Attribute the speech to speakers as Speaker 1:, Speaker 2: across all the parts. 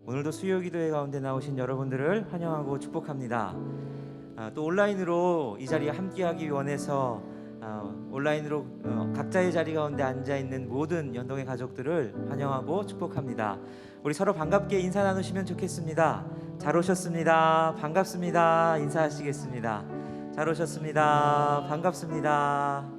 Speaker 1: 오늘도 수요기도회 가운데 나오신 여러분들을 환영하고 축복합니다. 또 온라인으로 이 자리에 함께하기 원해서 온라인으로 각자의 자리 가운데 앉아있는 모든 연동의 가족들을 환영하고 축복합니다. 우리 서로 반갑게 인사 나누시면 좋겠습니다. 잘 오셨습니다. 반갑습니다. 인사하시겠습니다. 잘 오셨습니다. 반갑습니다.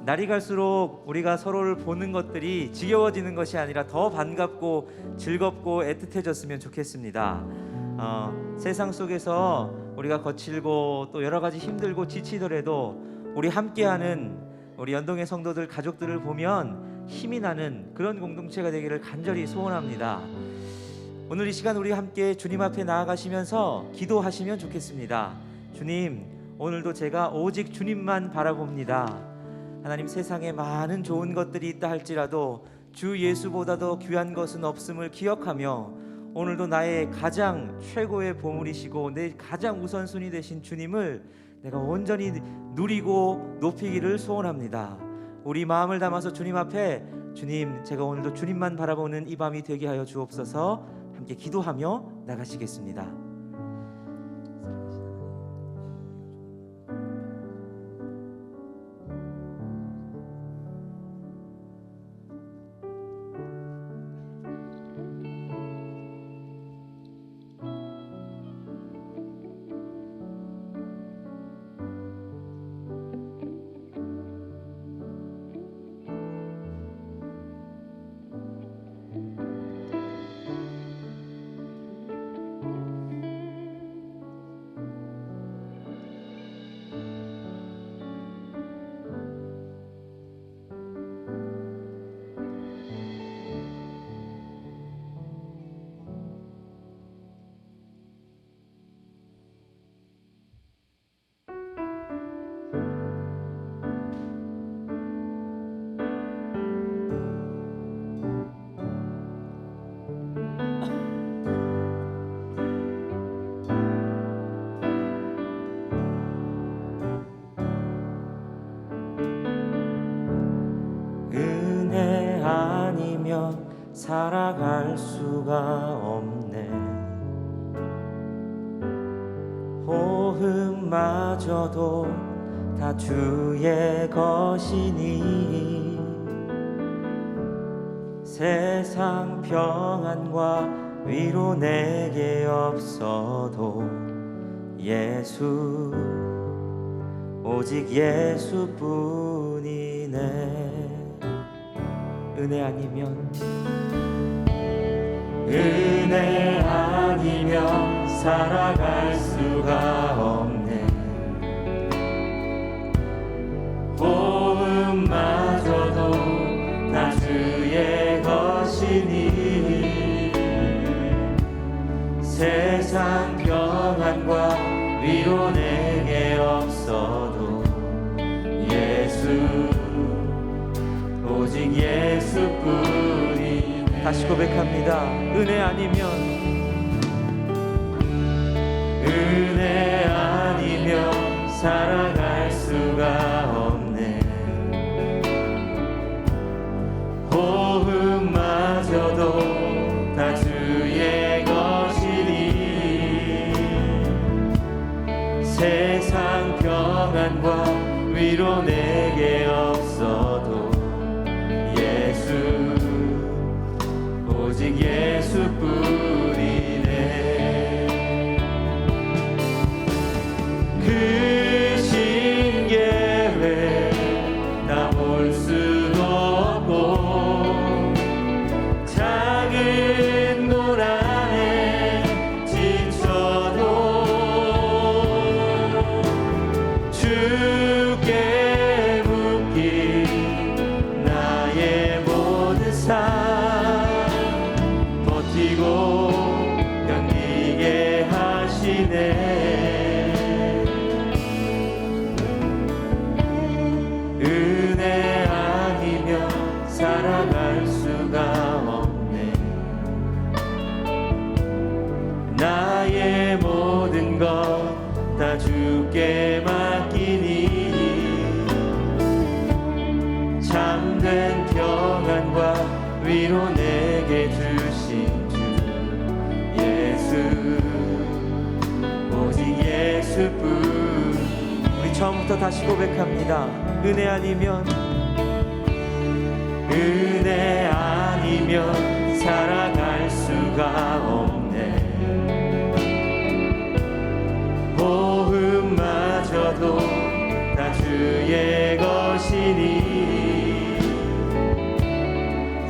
Speaker 1: 날이 갈수록 우리가 서로를 보는 것들이 지겨워지는 것이 아니라 더 반갑고 즐겁고 애틋해졌으면 좋겠습니다. 세상 속에서 우리가 거칠고 또 여러 가지 힘들고 지치더라도 우리 함께하는 우리 연동의 성도들 가족들을 보면 힘이 나는 그런 공동체가 되기를 간절히 소원합니다. 오늘 이 시간 우리 함께 주님 앞에 나아가시면서 기도하시면 좋겠습니다. 주님, 오늘도 제가 오직 주님만 바라봅니다. 하나님, 세상에 많은 좋은 것들이 있다 할지라도 주 예수보다도 귀한 것은 없음을 기억하며 오늘도 나의 가장 최고의 보물이시고 내 가장 우선순위 되신 주님을 내가 온전히 누리고 높이기를 소원합니다. 우리 마음을 담아서 주님 앞에, 주님, 제가 오늘도 주님만 바라보는 이 밤이 되게 하여 주옵소서. 함께 기도하며 나가시겠습니다. 은혜 아니면 살아갈 수가 없네. 호흡마저도 다 주의 것이니 세상 평안과 위로 내게 없어도 예수, 오직 예수뿐이네. 은혜 아니면 살아갈 수가 없네. 호흡마저도 다 주의 것이니 세상 평안과 위로 내게 없어도 예수, 오직 예수뿐이. 다시 고백합니다. 은혜 아니면 살아갈 수가 없네. 호흡마저도 다 주의 것이니 세상 평안과 위로 내게 없어도 예수, 오직 예수뿐이네. 그 신계회 다 볼 수도 없고 작은 고난에 지쳐도 주께 묶인 나의 모든 삶 버티고 견디게 하시네. 은혜 아니면 살아갈 수가 없네. 나의 모든 것 다 주께 맡기니 참된 평안과 위로 내게 주신 주 마지막부터 다시 고백합니다. 은혜 아니면 살아갈 수가 없네. 호흡마저도 다 주의 것이니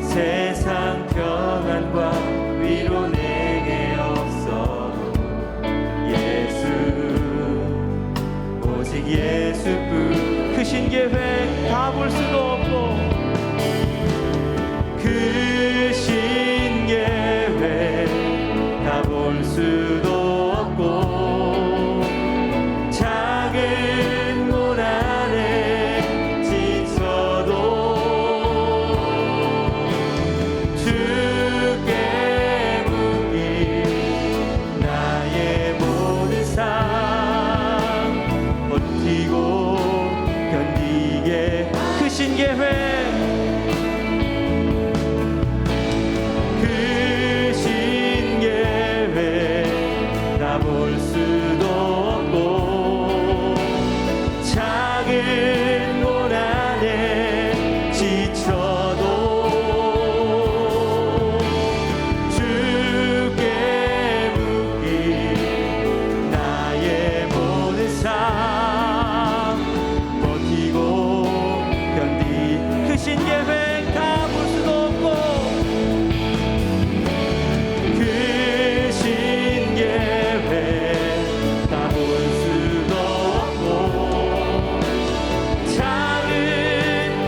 Speaker 1: 세상 평안과 위로 내게 없어도 예수, 오직 예수뿐. 크신 계획 다 볼 수도 없고 크신 계획 다 볼 수도 없고 작은 고난에 지쳐도 주께 묶인 나의 모든 삶 버티고 견디게. 크신 계획 볼 수도 없고 작은 고난에 지쳐도 주께 묶인 나의 모든 삶 버티고 견디. 크신 계획 다 볼 수도 없고 크신 계획 다 볼 수도 없고 작은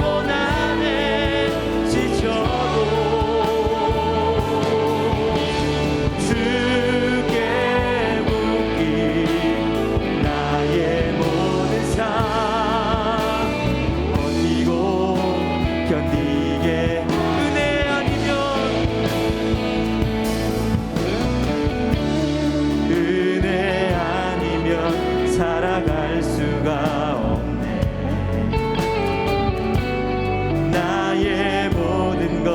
Speaker 1: 고난에 지쳐도 주께 묶인 나의 모든 삶 버티고 견디게. 은혜 아니면 살아갈 수가 없네. 나의 모든 것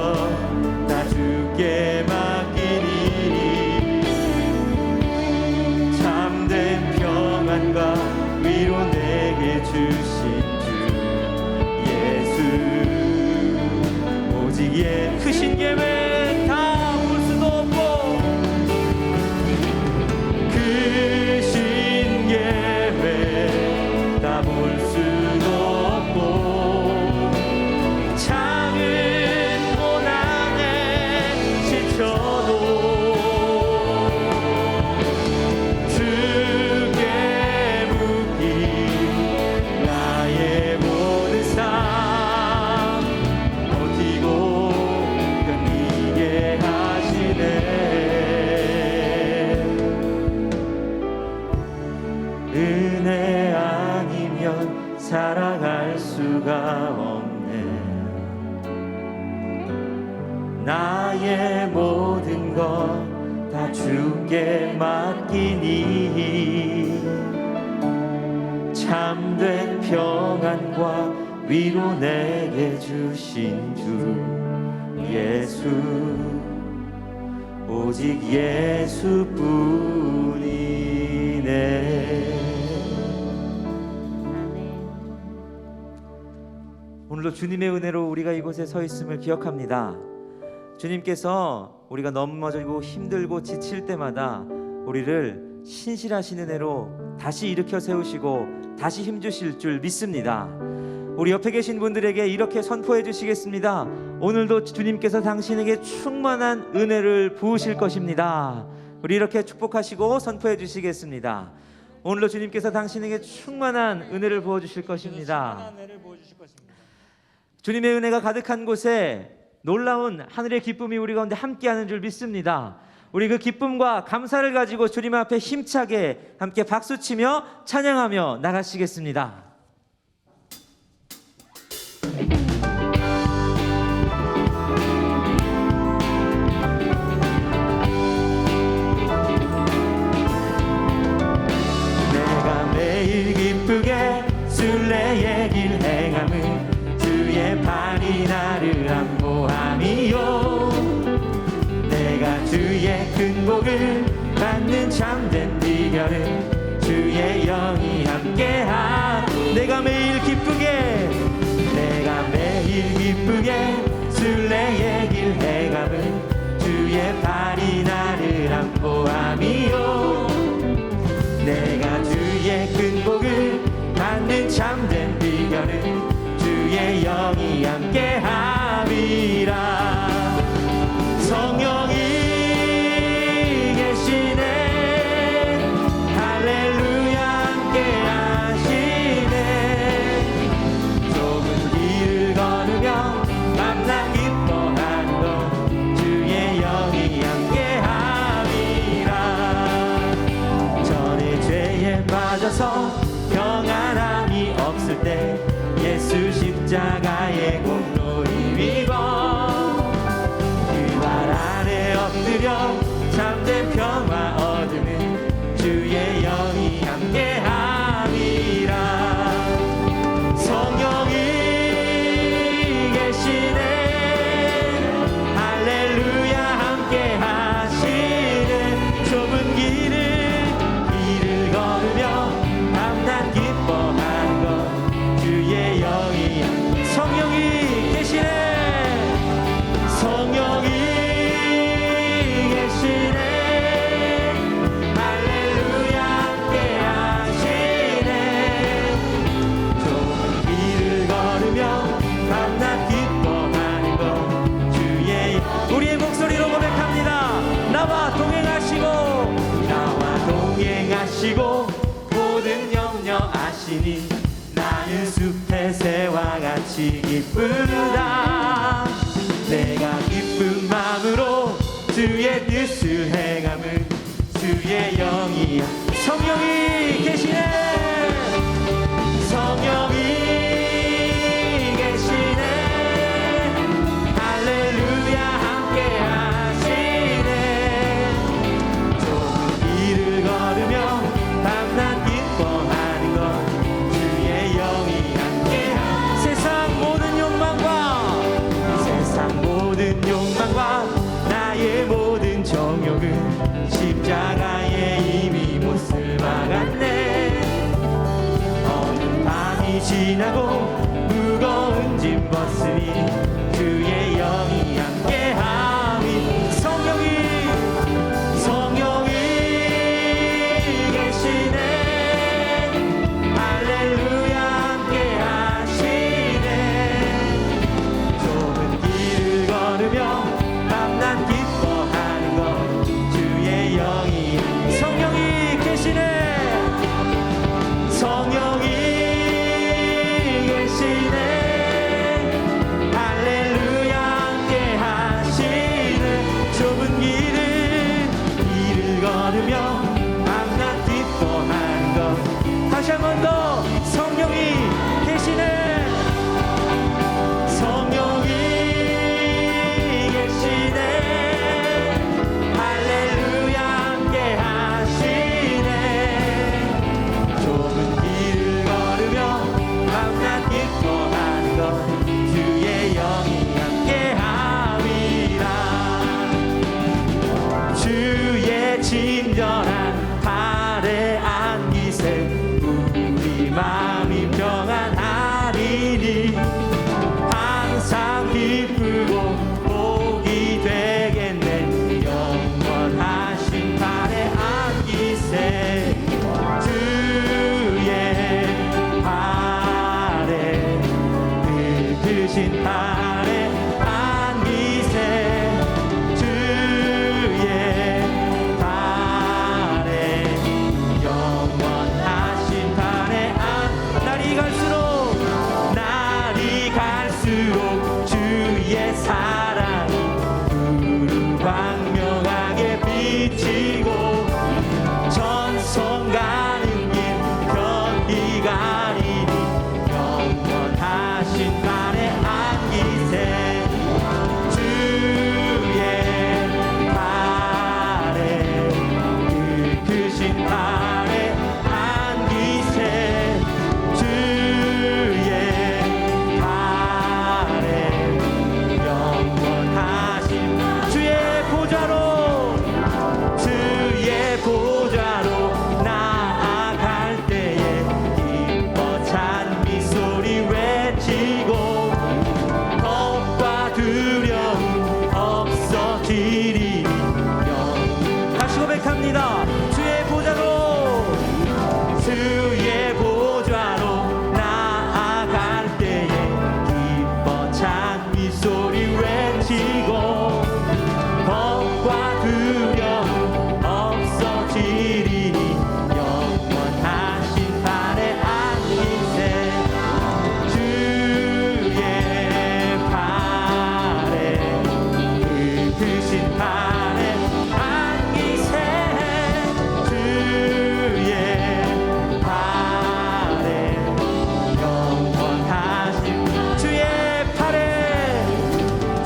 Speaker 1: 다 주께 맡기니 참된 평안과 위로 내게 주신 주 예수, 오직 크신 계획 다 볼 수도 없고 크신 계획 다 볼 수도 없고 작은 고난에 지쳐도 주께 묶인 나의 모든 삶 버티고 견디게 하시네. 은혜 아니면 살아갈 수가 없네. 나의 모든 것 다 주께 맡기니 참된 평안과 위로 내게 주신 주 예수, 오직 예수뿐이네. 오늘도 주님의 은혜로 우리가 이곳에 서 있음을 기억합니다. 주님께서 우리가 넘어지고 힘들고 지칠 때마다 우리를 신실하신 은혜로 다시 일으켜 세우시고 다시 힘주실 줄 믿습니다. 우리 옆에 계신 분들에게 이렇게 선포해 주시겠습니다. 오늘도 주님께서 당신에게 충만한 은혜를 부으실 것입니다. 우리 이렇게 축복하시고 선포해 주시겠습니다. 오늘도 주님께서 당신에게 충만한 은혜를 부어주실 것입니다. 주님의 은혜가 가득한 곳에 놀라운 하늘의 기쁨이 우리 가운데 함께하는 줄 믿습니다. 우리 그 기쁨과 감사를 가지고 주님 앞에 힘차게 함께 박수치며 찬양하며 나가시겠습니다. 내가 매일 기쁘게 순례의 길 행함은 주의 팔이 나를 안보함이요. 내가 주의 큰 복을 받는 참된 비결은 주의 영이 함께하. 내가 매일 기쁘게 순례의 길 행함은 주의 발이 나를 안보함이요. 내가 주의 큰 복을 받는 참된 비결은 주의 영이 함께함이라. 성령이 계시네. 할렐루야 함께하시네. 좁은 길을 걸으며 만나 기뻐하는 것 주의 영이 함께함이라. 전에 죄에 빠져서 평안함이 없을 때 예수 십자가의 공로 힘입어 그 발 아래 엎드려 참된 평화 얻으면 주의 영이 함께함이라. 성령이 계시네. 할렐루야 함께하시네. 좁은 길을 걸으며 밤낮 기뻐하는 것 주의 영이. 성령이 계시네. 성령이 계시네. 할렐루야 함께하시네. 좁은 길을 걸으며 밤낮 기뻐하는 것 주의. 우리의 목소리로 고백합니다. 나와 동행하시고 모든 염려 아시니 나는 숲의 새와 같이 기쁘다. 내가 기쁜 마음으로 주의 뜻을 행함은 주의 영이야. 성령이 계시네. 성령이 계시네. 할렐루야 함께하시네. 좁은 길을 걸으며 밤낮 기뻐하는 것 주의 영이 함께하. 세상 모든 욕망과 나의 모든 정욕은 십자가에 이미 못을 박았네. 어느 밤이 지나고 무거운 짐 벗으니 주의 영이 함께함이. 성령이 계시네. 할렐루야 함께하시네. 좁은 길을 걸으며 밤낮 기뻐하는 것 주의 영이. 성령이 계시네. 성령이 계시네. 할렐루야 함께하시네. 좁은 길을 걸으며 밤낮 기뻐하는 것. 다시 한 번 더. 성령이 계시네. 성령이 계시네. 할렐루야 함께하시네. 좁은 길을 걸으며 밤낮 기뻐하는 것 주의 영이 함께함이라. 주의 친절한 발에 안기세 우리 마음이 평안하리니. 항상 기쁘고 복이 되겠네. 영원하신 발에 안기세. 주의 발에 그 크신 발에 안기세. 주의 발에 영원하신 발에 날이 갈수록 주의 사랑이 광명하게 비치고 전성 가는 길 변기 가리니 영원하신 발에 안기세. 주의 발에 그 크신 발에 안기세. 주의 발에 영원하신 주의 보좌로 주의 합니다. 주의 보좌로, 주의 보좌로 나아갈 때에 기뻐 찬미 소리 외치고 겁과 두려움 없어지리니 영원하신 발에 안기세. 주의 발에, 그 크신 발에 안기세. 주의 발에 영원하신 주의 발에,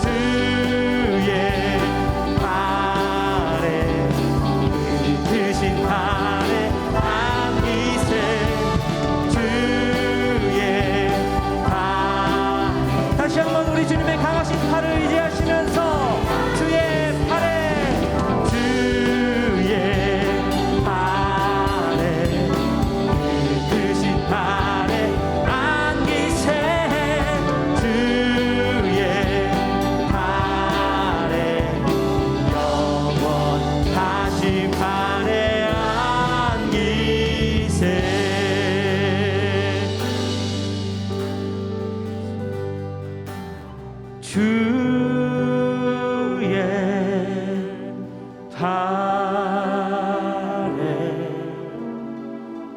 Speaker 1: 주의 발에, 그 크신 발에 안기세. 주의 발. 다시 한번 우리 주님의 강하신 팔을 의지하시면서 주의 팔에, 주의 발에, 그 크신 발에 안기세. 주의 발에 영원하신 발에 안기세. 주의 발에,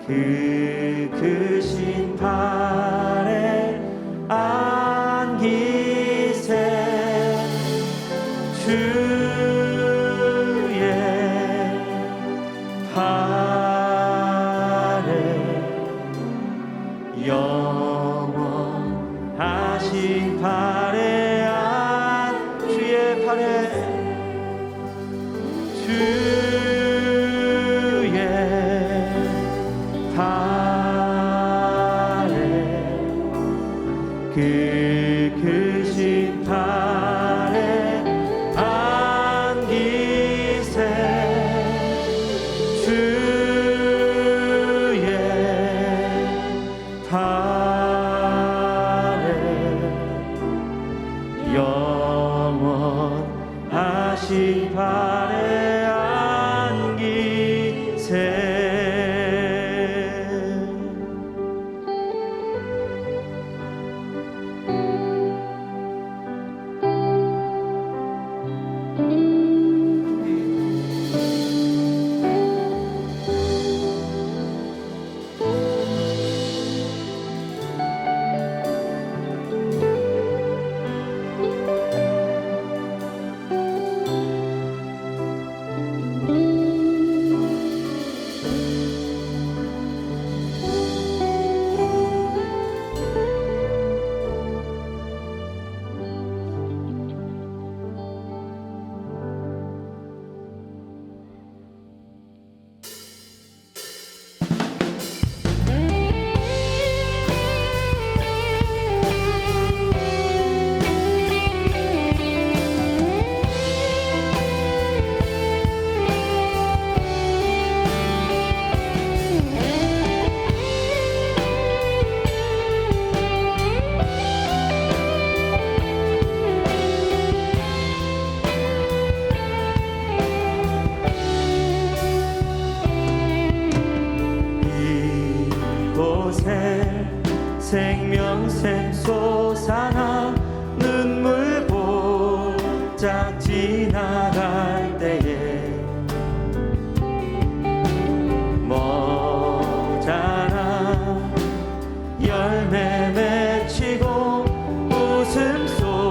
Speaker 1: 그 크신 발에 안기세. 주의 발에 영원하신 발에 주의 발에, 주의 발에, 그 크신 발에 안기세. 주의 발에 영원하신 발에 안기세. 생명샘 솟아나 눈물 보짝 지나갈 때에 모자라 열매 맺히고 웃음소리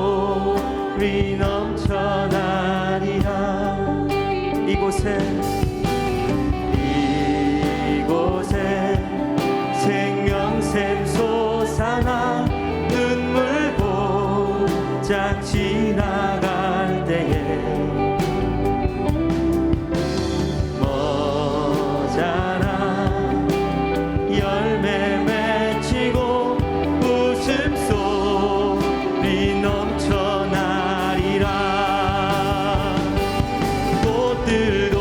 Speaker 1: 넘쳐나리라. 이곳에 생명샘 솟아나 눈물 보짝 지나갈 때에 모자라 열매 맺히고 웃음소리 넘쳐나리라. 꽃들도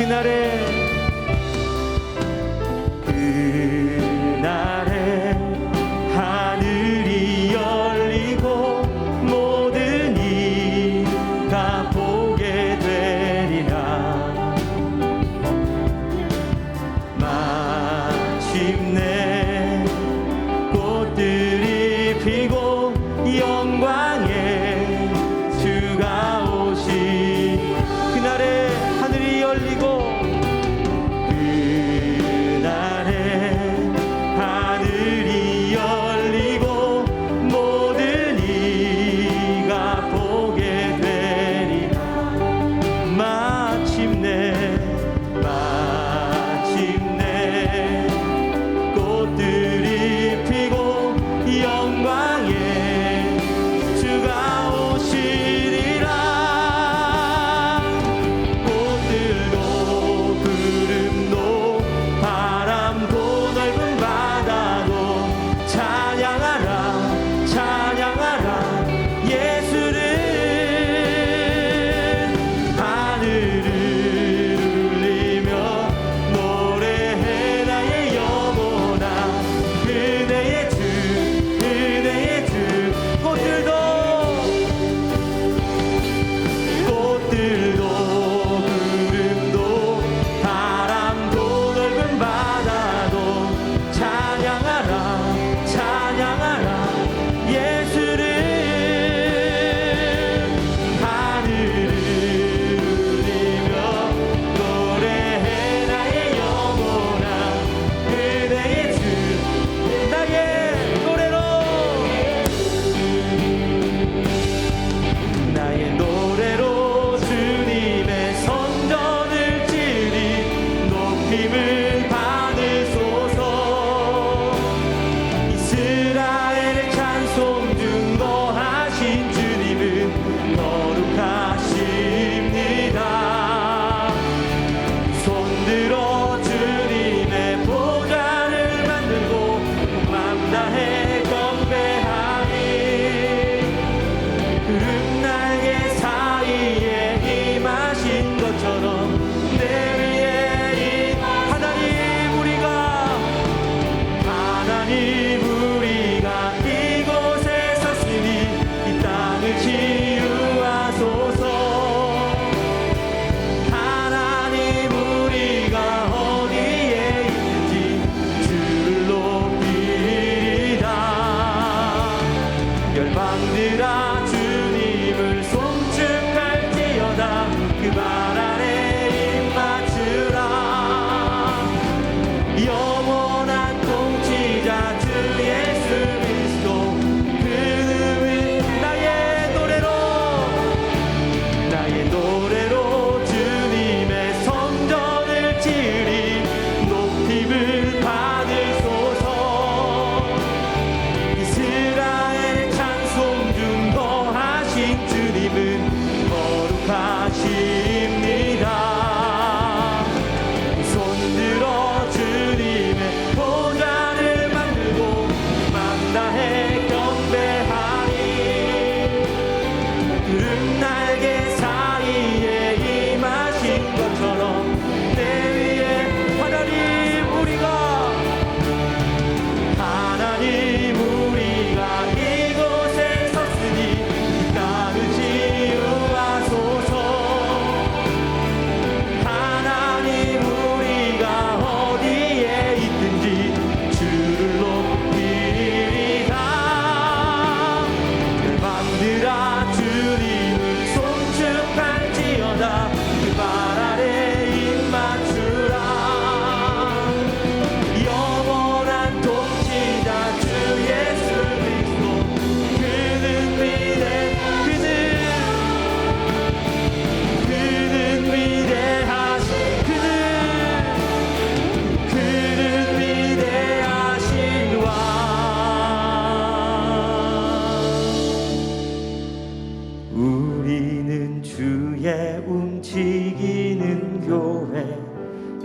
Speaker 1: 그날에 하늘이 열리고 모든 이가 보게 되리라. 마침내 꽃들이 피고 영광의 주가 오시. 그날에 하늘이 열리고 열방들아 주님을 송축할지어다. 그 말 아래 입 맞추라. 영원한 통치자 주 예수 그리스도 그는 나의 노래로 주님의 성전을 지으리. 높임을 받으소서. 이스라엘 찬송 중 거하신 주님은 거룩하십니다. 손들어 주님의 보좌를 만들고 만다해 경배하리. 구름 날개 사이에 임하신 것처럼 내 위에 하나님 우리가 이곳에 섰으니 나를 지유하소서. 하나님 우리가 어디에 있든지 주를 높이리다. 열방들아 주님을 송축할지어다. 그 말 아래 입 맞추라. 영원한 통치자 주 예수 그리스도 그는 위대하신 왕. 우리는 주의 움직이는 교회.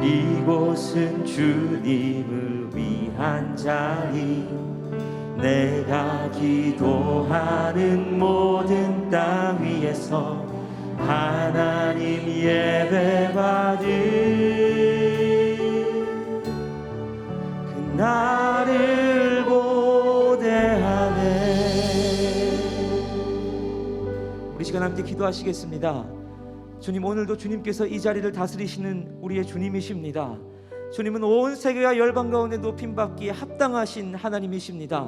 Speaker 1: 이곳은 주님을 위한 자리. 내가 기도하는 모든 땅 위에서 하나님 예배받을 그날을 고대하네. 우리 시간 함께 기도하시겠습니다. 주님, 오늘도 주님께서 이 자리를 다스리시는 우리의 주님이십니다. 주님은 온 세계와 열방 가운데 높임받기에 합당하신 하나님이십니다.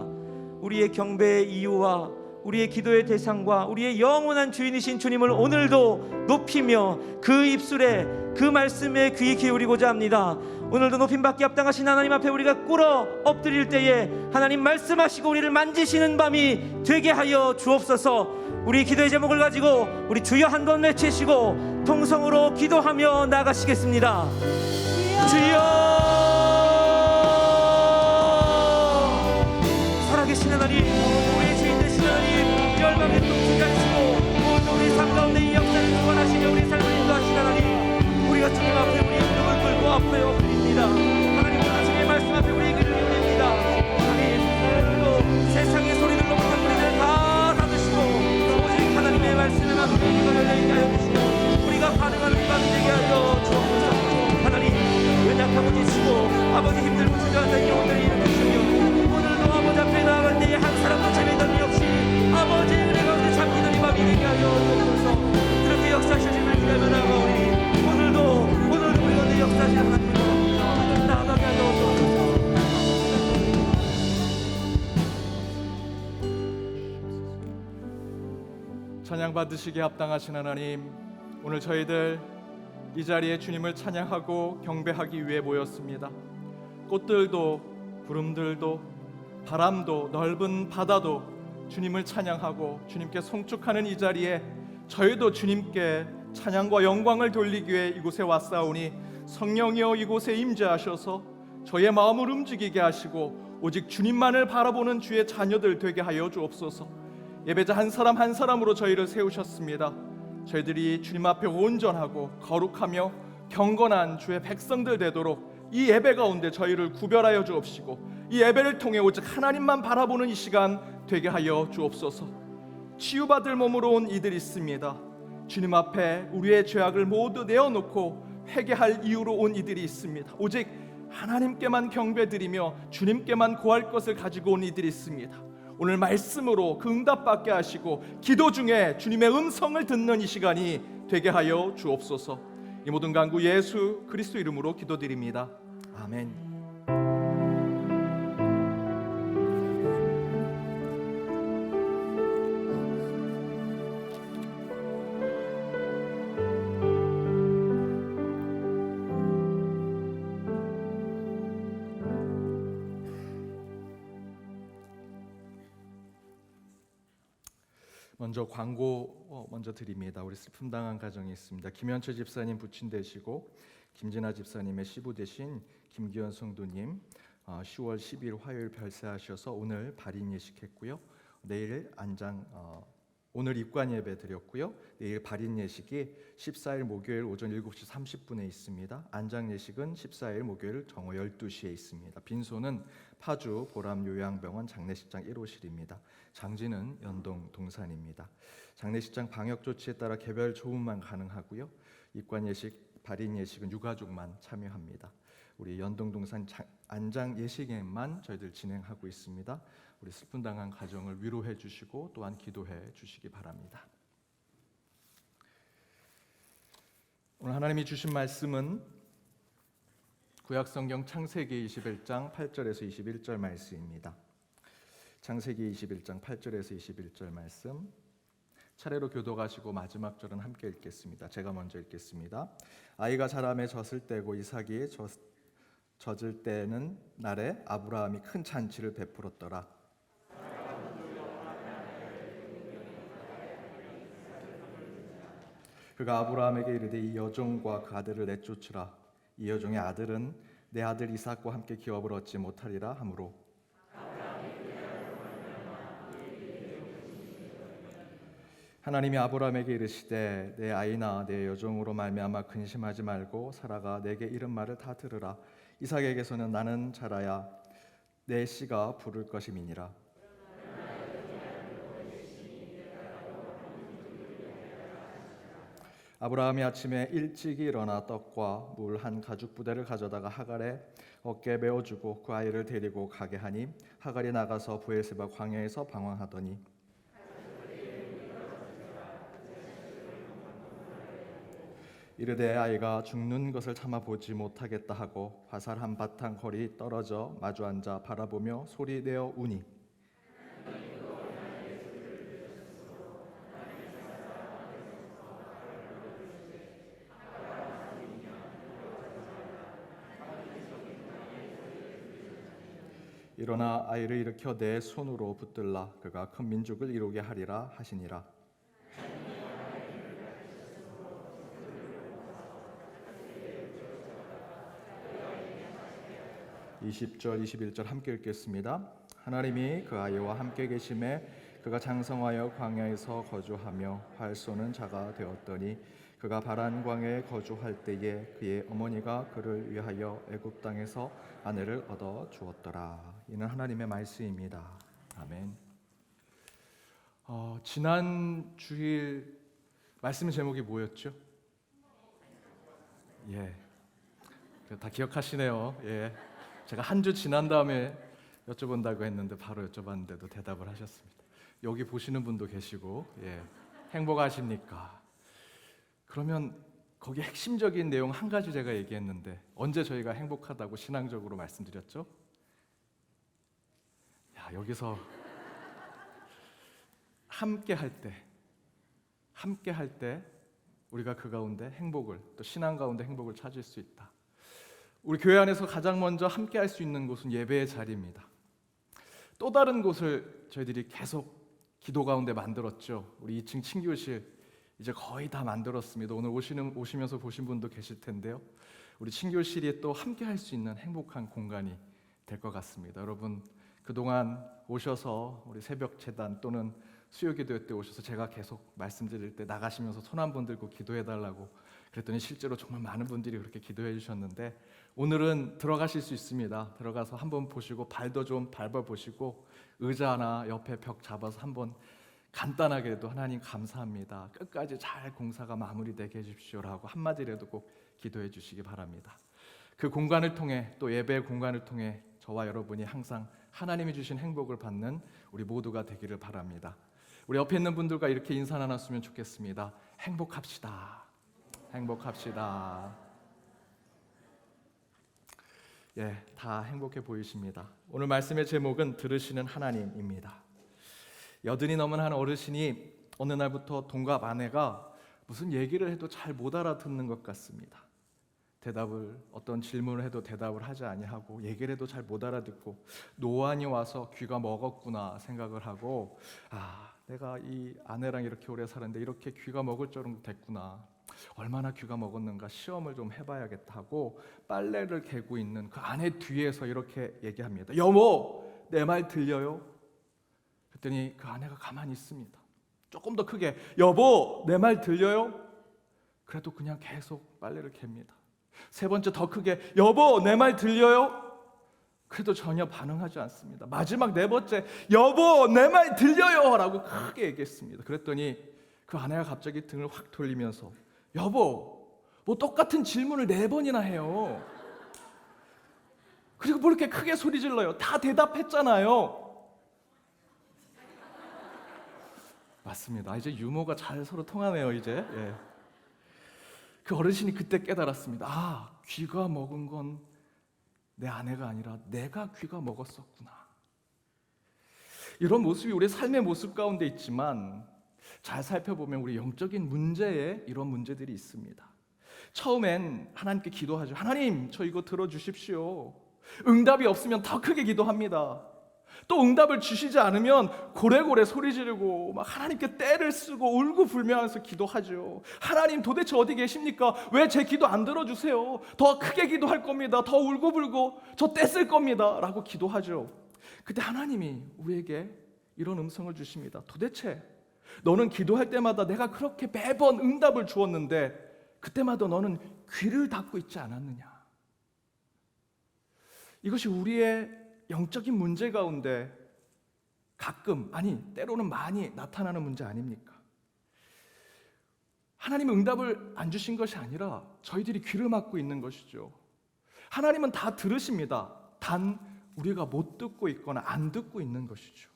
Speaker 1: 우리의 경배의 이유와 우리의 기도의 대상과 우리의 영원한 주인이신 주님을 오늘도 높이며 그 입술에 그 말씀에 귀 기울이고자 합니다. 오늘도 높임받기 합당하신 하나님 앞에 우리가 꿇어 엎드릴 때에 하나님 말씀하시고 우리를 만지시는 밤이 되게 하여 주옵소서. 우리 기도의 제목을 가지고 우리 주여 한번 외치시고 통성으로 기도하며 나가시겠습니다. 주여, 살아계신 하나님, 우리의 주인 되신 하나님, 열방의 통치자 되시고 모든 우리 삶 가운데 이 역사를 주관하시며 우리 삶을 인도하신 하나님, 우리가 주님 앞에 우리의 무릎을 꿇고 앞에 엎드립니다. 하나님, 주님의 말씀 앞에 우리의 귀를 기울입니다. 하나님, 오늘도 세상의 소리들로부터 우리를 다 닫으시고 오직 하나님의 말씀에만 우리의 귀가 열려있게 하여 주시고 우리가 반응하는 밤이 되게 하여 주옵소서. 하나님, 연약하고 지치고 아버지 힘들고 주저앉아 있는 오늘을 일으키시며 오늘도 아버지 앞에 나아갈 때에 한 사람도 재미담이 없이 아버지의 은혜 가운데 잠기는 이 밤이 되게 하여 주옵소서. 그렇게 역사하실 줄을 기대하며 나아가오니 오늘도 우리 가운데 역사하시는 하나님을 나아가게 하여 주옵소서.
Speaker 2: 찬양 받으시기에 합당하신 하나님, 오늘 저희들 이 자리에 주님을 찬양하고 경배하기 위해 모였습니다. 꽃들도 구름들도 바람도 넓은 바다도 주님을 찬양하고 주님께 송축하는 이 자리에 저희도 주님께 찬양과 영광을 돌리기 위해 이곳에 왔사오니 성령이여 이곳에 임재하셔서 저의 마음을 움직이게 하시고 오직 주님만을 바라보는 주의 자녀들 되게 하여 주옵소서. 예배자 한 사람 한 사람으로 저희를 세우셨습니다. 저희들이 주님 앞에 온전하고 거룩하며 경건한 주의 백성들 되도록 이 예배 가운데 저희를 구별하여 주옵시고 이 예배를 통해 오직 하나님만 바라보는 이 시간 되게 하여 주옵소서. 치유받을 몸으로 온 이들이 있습니다. 주님 앞에 우리의 죄악을 모두 내어놓고 회개할 이유로 온 이들이 있습니다. 오직 하나님께만 경배드리며 주님께만 구할 것을 가지고 온 이들이 있습니다. 오늘 말씀으로 그 응답받게 하시고 기도 중에 주님의 음성을 듣는 이 시간이 되게 하여 주옵소서. 이 모든 간구 예수 그리스도 이름으로 기도드립니다. 아멘. 먼저 광고 먼저 드립니다. 우리 슬픔 당한 가정이 있습니다. 김현철 집사님 부친 되시고 김진아 집사님의 시부 되신 김기현 성도님 10월 10일 화요일 별세하셔서 오늘 발인 예식했고요. 내일 오늘 입관 예배 드렸고요. 내일 발인 예식이 14일 목요일 오전 7시 30분에 있습니다. 안장 예식은 14일 목요일 정오 12시에 있습니다. 빈소는 파주 보람 요양병원 장례식장 1호실입니다. 장지는 연동 동산입니다. 장례식장 방역 조치에 따라 개별 조문만 가능하고요. 입관 예식, 발인 예식은 유가족만 참여합니다. 우리 연동 동산 안장 예식에만 저희들 진행하고 있습니다. 우리 슬픔 당한 가정을 위로해 주시고 또한 기도해 주시기 바랍니다. 오늘 하나님이 주신 말씀은 구약성경 창세기 21장 8절에서 21절 말씀입니다. 창세기 21장 8절에서 21절 말씀 차례로 교독하시고 마지막 절은 함께 읽겠습니다. 제가 먼저 읽겠습니다. 아이가 자라매 젖을 떼고 이삭이 젖을 때는 날에 아브라함이 큰 잔치를 베풀었더라. 그가 아브라함에게 이르되 이 여종과 그 아들을 내쫓으라. 이 여종의 아들은 내 아들 이삭과 함께 기업을 얻지 못하리라 하므로 하나님이 아브라함에게 이르시되 내 아이나 내 여종으로 말미암아 근심하지 말고 사라가 내게 이른 말을 다 들으라. 이삭에게서는 나는 자라야 내 씨가 부를 것임이니라. 아브라함이 아침에 일찍 일어나 떡과 물 한 가죽 부대를 가져다가 하갈의 어깨에 메어주고 그 아이를 데리고 가게 하니 하갈이 나가서 브엘세바 광야에서 방황하더니 이르되 아이가 죽는 것을 참아 보지 못하겠다 하고 화살 한 바탕 거리 떨어져 마주 앉아 바라보며 소리내어 우니 일어나 아이를 일으켜 내 손으로 붙들라 그가 큰 민족을 이루게 하리라 하시니라. 20절 21절 함께 읽겠습니다. 하나님이 그 아이와 함께 계심에 그가 장성하여 광야에서 거주하며 활 쏘는 자가 되었더니 그가 바란 광야에 거주할 때에 그의 어머니가 그를 위하여 애굽 땅에서 아내를 얻어 주었더라. 이는 하나님의 말씀입니다. 아멘. 지난 주일 말씀 제목이 뭐였죠? 예, 다 기억하시네요. 예, 제가 한 주 지난 다음에 여쭤본다고 했는데 바로 여쭤봤는데도 대답을 하셨습니다. 여기 보시는 분도 계시고, 예, 행복하십니까? 그러면 거기 핵심적인 내용 한 가지 제가 얘기했는데 언제 저희가 행복하다고 신앙적으로 말씀드렸죠? 야, 여기서 함께 할 때 우리가 그 가운데 행복을, 또 신앙 가운데 행복을 찾을 수 있다. 우리 교회 안에서 가장 먼저 함께 할 수 있는 곳은 예배의 자리입니다. 또 다른 곳을 저희들이 계속 기도 가운데 만들었죠. 우리 2층 친교실 이제 거의 다 만들었습니다. 오늘 오시면서 보신 분도 계실 텐데요. 우리 친교실이 또 함께 할 수 있는 행복한 공간이 될 것 같습니다. 여러분 그동안 오셔서 우리 새벽 재단 또는 수요기도 때 오셔서 제가 계속 말씀드릴 때 나가시면서 손 한 번 들고 기도해달라고 그랬더니 실제로 정말 많은 분들이 그렇게 기도해 주셨는데 오늘은 들어가실 수 있습니다. 들어가서 한번 보시고 발도 좀 밟아보시고 의자나 옆에 벽 잡아서 한번 간단하게도 하나님 감사합니다. 끝까지 잘 공사가 마무리되게 해주십시오라고 한마디라도 꼭 기도해 주시기 바랍니다. 그 공간을 통해 또 예배의 공간을 통해 저와 여러분이 항상 하나님이 주신 행복을 받는 우리 모두가 되기를 바랍니다. 우리 옆에 있는 분들과 이렇게 인사 나눴으면 좋겠습니다. 행복합시다. 행복합시다. 예, 다 행복해 보이십니다. 오늘 말씀의 제목은 들으시는 하나님입니다. 여든이 넘은 한 어르신이 어느 날부터 동갑 아내가 무슨 얘기를 해도 잘 못 알아듣는 것 같습니다. 어떤 질문을 해도 대답을 하지 아니하고 얘기를 해도 잘 못 알아듣고 노안이 와서 귀가 먹었구나 생각을 하고 내가 이 아내랑 이렇게 오래 살았는데 이렇게 귀가 먹을 정도 됐구나. 얼마나 귀가 먹었는가 시험을 좀 해봐야겠다 하고 빨래를 개고 있는 그 아내 뒤에서 이렇게 얘기합니다. 여보, 내 말 들려요? 그랬더니 그 아내가 가만히 있습니다. 조금 더 크게, 여보, 내 말 들려요? 그래도 그냥 계속 빨래를 갭니다. 세 번째 더 크게, 여보, 내 말 들려요? 그래도 전혀 반응하지 않습니다. 마지막 네 번째, 여보, 내 말 들려요? 라고 크게 얘기했습니다. 그랬더니 그 아내가 갑자기 등을 확 돌리면서, 여보, 뭐 똑같은 질문을 4번이나 해요. 그리고 뭐 이렇게 크게 소리 질러요. 다 대답했잖아요. 맞습니다. 이제 유머가 잘 서로 통하네요. 이제. 예. 그 어르신이 그때 깨달았습니다. 귀가 먹은 건 내 아내가 아니라 내가 귀가 먹었었구나. 이런 모습이 우리 삶의 모습 가운데 있지만 잘 살펴보면 우리 영적인 문제에 이런 문제들이 있습니다. 처음엔 하나님께 기도하죠. 하나님, 저 이거 들어주십시오. 응답이 없으면 더 크게 기도합니다. 또 응답을 주시지 않으면 고래고래 소리 지르고 막 하나님께 떼를 쓰고 울고불면하면서 기도하죠. 하나님 도대체 어디 계십니까? 왜 제 기도 안 들어주세요? 더 크게 기도할 겁니다. 더 울고불고 저 떼 쓸 겁니다. 라고 기도하죠. 그때 하나님이 우리에게 이런 음성을 주십니다. 도대체 너는 기도할 때마다 내가 그렇게 매번 응답을 주었는데 그때마다 너는 귀를 닫고 있지 않았느냐? 이것이 우리의 영적인 문제 가운데 가끔, 때로는 많이 나타나는 문제 아닙니까? 하나님은 응답을 안 주신 것이 아니라 저희들이 귀를 막고 있는 것이죠. 하나님은 다 들으십니다. 단 우리가 못 듣고 있거나 안 듣고 있는 것이죠.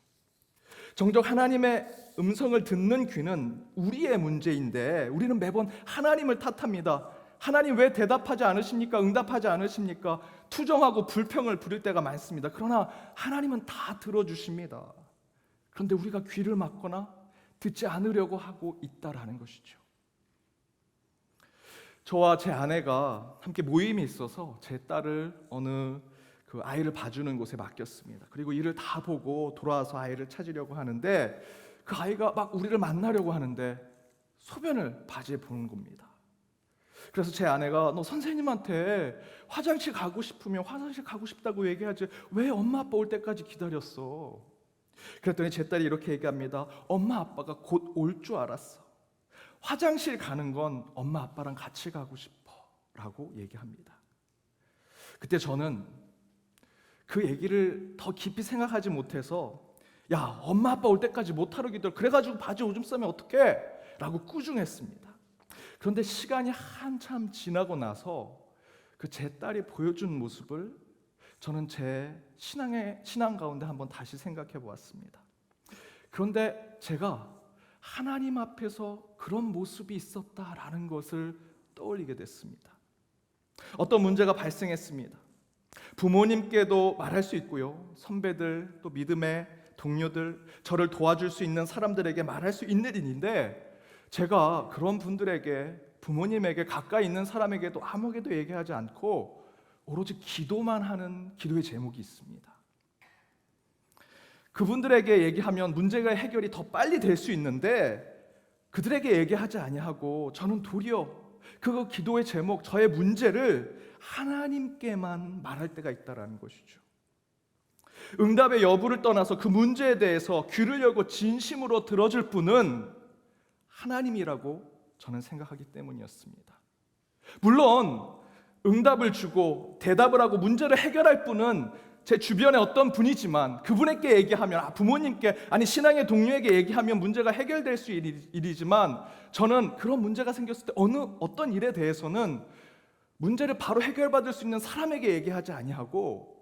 Speaker 2: 정작 하나님의 음성을 듣는 귀는 우리의 문제인데 우리는 매번 하나님을 탓합니다. 하나님 왜 대답하지 않으십니까? 응답하지 않으십니까? 투정하고 불평을 부릴 때가 많습니다. 그러나 하나님은 다 들어주십니다. 그런데 우리가 귀를 막거나 듣지 않으려고 하고 있다라는 것이죠. 저와 제 아내가 함께 모임이 있어서 제 딸을 어느 그 아이를 봐주는 곳에 맡겼습니다. 그리고 일을 다 보고 돌아와서 아이를 찾으려고 하는데 그 아이가 막 우리를 만나려고 하는데 소변을 바지에 보는 겁니다. 그래서 제 아내가 너 선생님한테 화장실 가고 싶으면 화장실 가고 싶다고 얘기하지 왜 엄마 아빠 올 때까지 기다렸어? 그랬더니 제 딸이 이렇게 얘기합니다. 엄마 아빠가 곧 올 줄 알았어. 화장실 가는 건 엄마 아빠랑 같이 가고 싶어 라고 얘기합니다. 그때 저는 그 얘기를 더 깊이 생각하지 못해서 야 엄마 아빠 올 때까지 못하러 기다려 그래가지고 바지 오줌 싸면 어떡해? 라고 꾸중했습니다. 그런데 시간이 한참 지나고 나서 그 제 딸이 보여준 모습을 저는 제 신앙 가운데 한번 다시 생각해 보았습니다. 그런데 제가 하나님 앞에서 그런 모습이 있었다라는 것을 떠올리게 됐습니다. 어떤 문제가 발생했습니다. 부모님께도 말할 수 있고요. 선배들, 또 믿음의 동료들, 저를 도와줄 수 있는 사람들에게 말할 수 있는 일인데 제가 그런 분들에게 부모님에게 가까이 있는 사람에게도 아무에게도 얘기하지 않고 오로지 기도만 하는 기도의 제목이 있습니다. 그분들에게 얘기하면 문제가 해결이 더 빨리 될 수 있는데 그들에게 얘기하지 아니하고 저는 도리어 그 기도의 제목, 저의 문제를 하나님께만 말할 때가 있다라는 것이죠. 응답의 여부를 떠나서 그 문제에 대해서 귀를 열고 진심으로 들어줄 분은 하나님이라고 저는 생각하기 때문이었습니다. 물론 응답을 주고 대답을 하고 문제를 해결할 분은 제 주변에 어떤 분이지만 그분에게 얘기하면 부모님께 아니 신앙의 동료에게 얘기하면 문제가 해결될 수 일이지만 저는 그런 문제가 생겼을 때 어떤 일에 대해서는 문제를 바로 해결받을 수 있는 사람에게 얘기하지 아니하고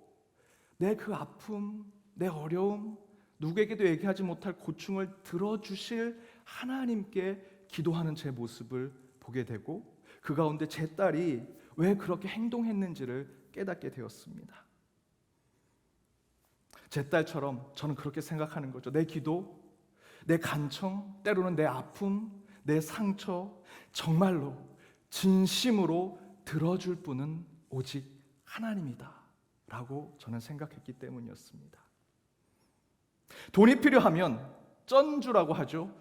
Speaker 2: 내 그 아픔, 내 어려움, 누구에게도 얘기하지 못할 고충을 들어주실 하나님께 기도하는 제 모습을 보게 되고 그 가운데 제 딸이 왜 그렇게 행동했는지를 깨닫게 되었습니다. 제 딸처럼 저는 그렇게 생각하는 거죠. 내 기도, 내 간청, 때로는 내 아픔, 내 상처 정말로 진심으로 들어줄 분은 오직 하나님이다 라고 저는 생각했기 때문이었습니다. 돈이 필요하면 쩐주라고 하죠.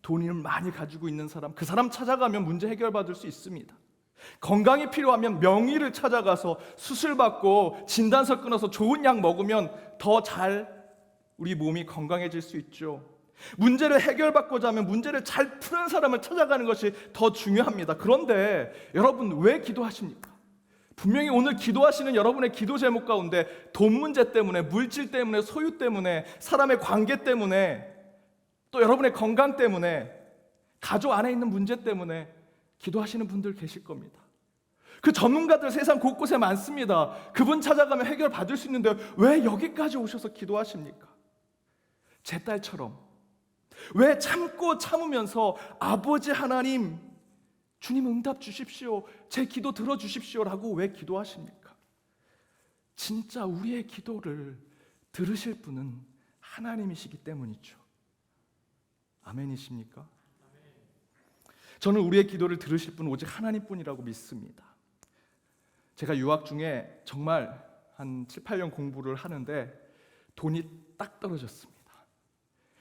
Speaker 2: 돈을 많이 가지고 있는 사람, 그 사람 찾아가면 문제 해결받을 수 있습니다. 건강이 필요하면 명의를 찾아가서 수술받고 진단서 끊어서 좋은 약 먹으면 더 잘 우리 몸이 건강해질 수 있죠. 문제를 해결받고자 하면 문제를 잘 푸는 사람을 찾아가는 것이 더 중요합니다. 그런데 여러분 왜 기도하십니까? 분명히 오늘 기도하시는 여러분의 기도 제목 가운데 돈 문제 때문에, 물질 때문에, 소유 때문에, 사람의 관계 때문에, 또 여러분의 건강 때문에, 가족 안에 있는 문제 때문에 기도하시는 분들 계실 겁니다. 그 전문가들 세상 곳곳에 많습니다. 그분 찾아가면 해결 받을 수 있는데 왜 여기까지 오셔서 기도하십니까? 제 딸처럼 왜 참고 참으면서 아버지 하나님, 주님 응답 주십시오, 제 기도 들어주십시오 라고 왜 기도하십니까? 진짜 우리의 기도를 들으실 분은 하나님이시기 때문이죠. 아멘이십니까? 저는 우리의 기도를 들으실 분은 오직 하나님뿐이라고 믿습니다. 제가 유학 중에 정말 한 7, 8년 공부를 하는데 돈이 딱 떨어졌습니다.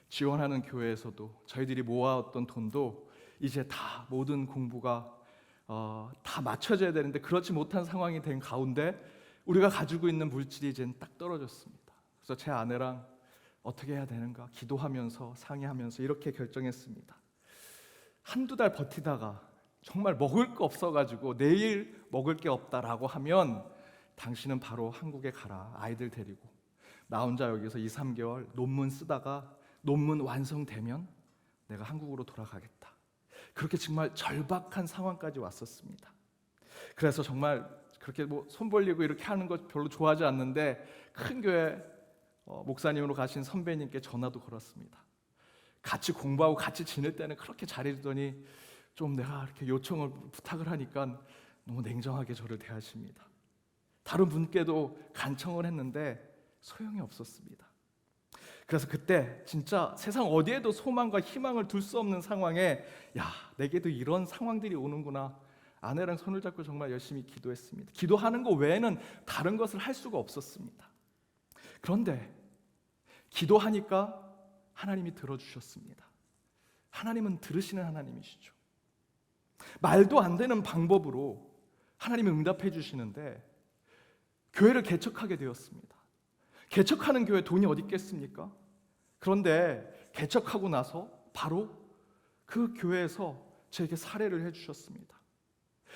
Speaker 2: 지원하는 교회에서도 저희들이 모아왔던 돈도 이제 다 모든 공부가 다 맞춰져야 되는데 그렇지 못한 상황이 된 가운데 우리가 가지고 있는 물질이 이제 딱 떨어졌습니다. 그래서 제 아내랑 어떻게 해야 되는가 기도하면서 상의하면서 이렇게 결정했습니다. 한두 달 버티다가 정말 먹을 거 없어가지고 내일 먹을 게 없다라고 하면 당신은 바로 한국에 가라, 아이들 데리고. 나 혼자 여기서 2, 3개월 논문 쓰다가 논문 완성되면 내가 한국으로 돌아가겠다. 그렇게 정말 절박한 상황까지 왔었습니다. 그래서 정말 그렇게 손 벌리고 이렇게 하는 것 별로 좋아하지 않는데 큰 교회 목사님으로 가신 선배님께 전화도 걸었습니다. 같이 공부하고 같이 지낼 때는 그렇게 잘해주더니 좀 내가 이렇게 요청을 부탁을 하니까 너무 냉정하게 저를 대하십니다. 다른 분께도 간청을 했는데 소용이 없었습니다. 그래서 그때 진짜 세상 어디에도 소망과 희망을 둘 수 없는 상황에 야, 내게도 이런 상황들이 오는구나. 아내랑 손을 잡고 정말 열심히 기도했습니다. 기도하는 거 외에는 다른 것을 할 수가 없었습니다. 그런데 기도하니까 하나님이 들어주셨습니다. 하나님은 들으시는 하나님이시죠. 말도 안 되는 방법으로 하나님이 응답해 주시는데 교회를 개척하게 되었습니다. 개척하는 교회 돈이 어디 있겠습니까? 그런데 개척하고 나서 바로 그 교회에서 저에게 사례를 해주셨습니다.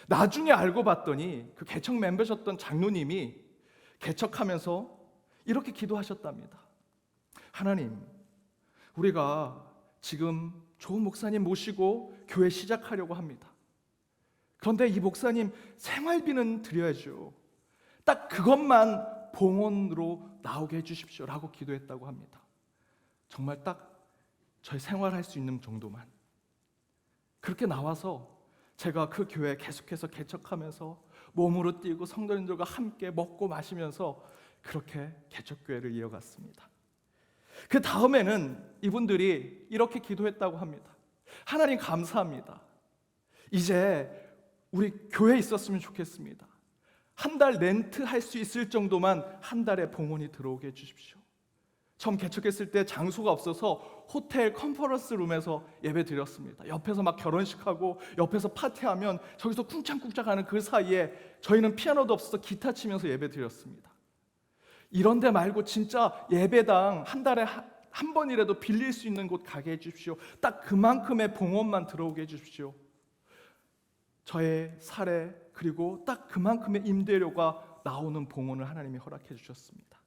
Speaker 2: 나중에 알고 봤더니 그 개척 멤버셨던 장로님이 개척하면서 이렇게 기도하셨답니다. 하나님, 우리가 지금 좋은 목사님 모시고 교회 시작하려고 합니다. 그런데 이 목사님 생활비는 드려야죠. 딱 그것만 봉헌으로 나오게 해주십시오 라고 기도했다고 합니다. 정말 딱 저희 생활할 수 있는 정도만. 그렇게 나와서 제가 그 교회 계속해서 개척하면서 몸으로 뛰고 성도님들과 함께 먹고 마시면서 그렇게 개척교회를 이어갔습니다. 그 다음에는 이분들이 이렇게 기도했다고 합니다. 하나님 감사합니다. 이제 우리 교회에 있었으면 좋겠습니다. 한 달 렌트 할 수 있을 정도만 한 달에 봉헌이 들어오게 해주십시오. 처음 개척했을 때 장소가 없어서 호텔 컨퍼런스 룸에서 예배 드렸습니다. 옆에서 막 결혼식하고 옆에서 파티하면 저기서 쿵짝쿵짝 하는 그 사이에 저희는 피아노도 없어서 기타 치면서 예배 드렸습니다. 이런 데 말고 진짜 예배당 한 달에 한 번이라도 빌릴 수 있는 곳 가게 해주십시오. 딱 그만큼의 봉헌만 들어오게 해주십시오. 저의 사례 그리고 딱 그만큼의 임대료가 나오는 봉헌을 하나님이 허락해 주셨습니다.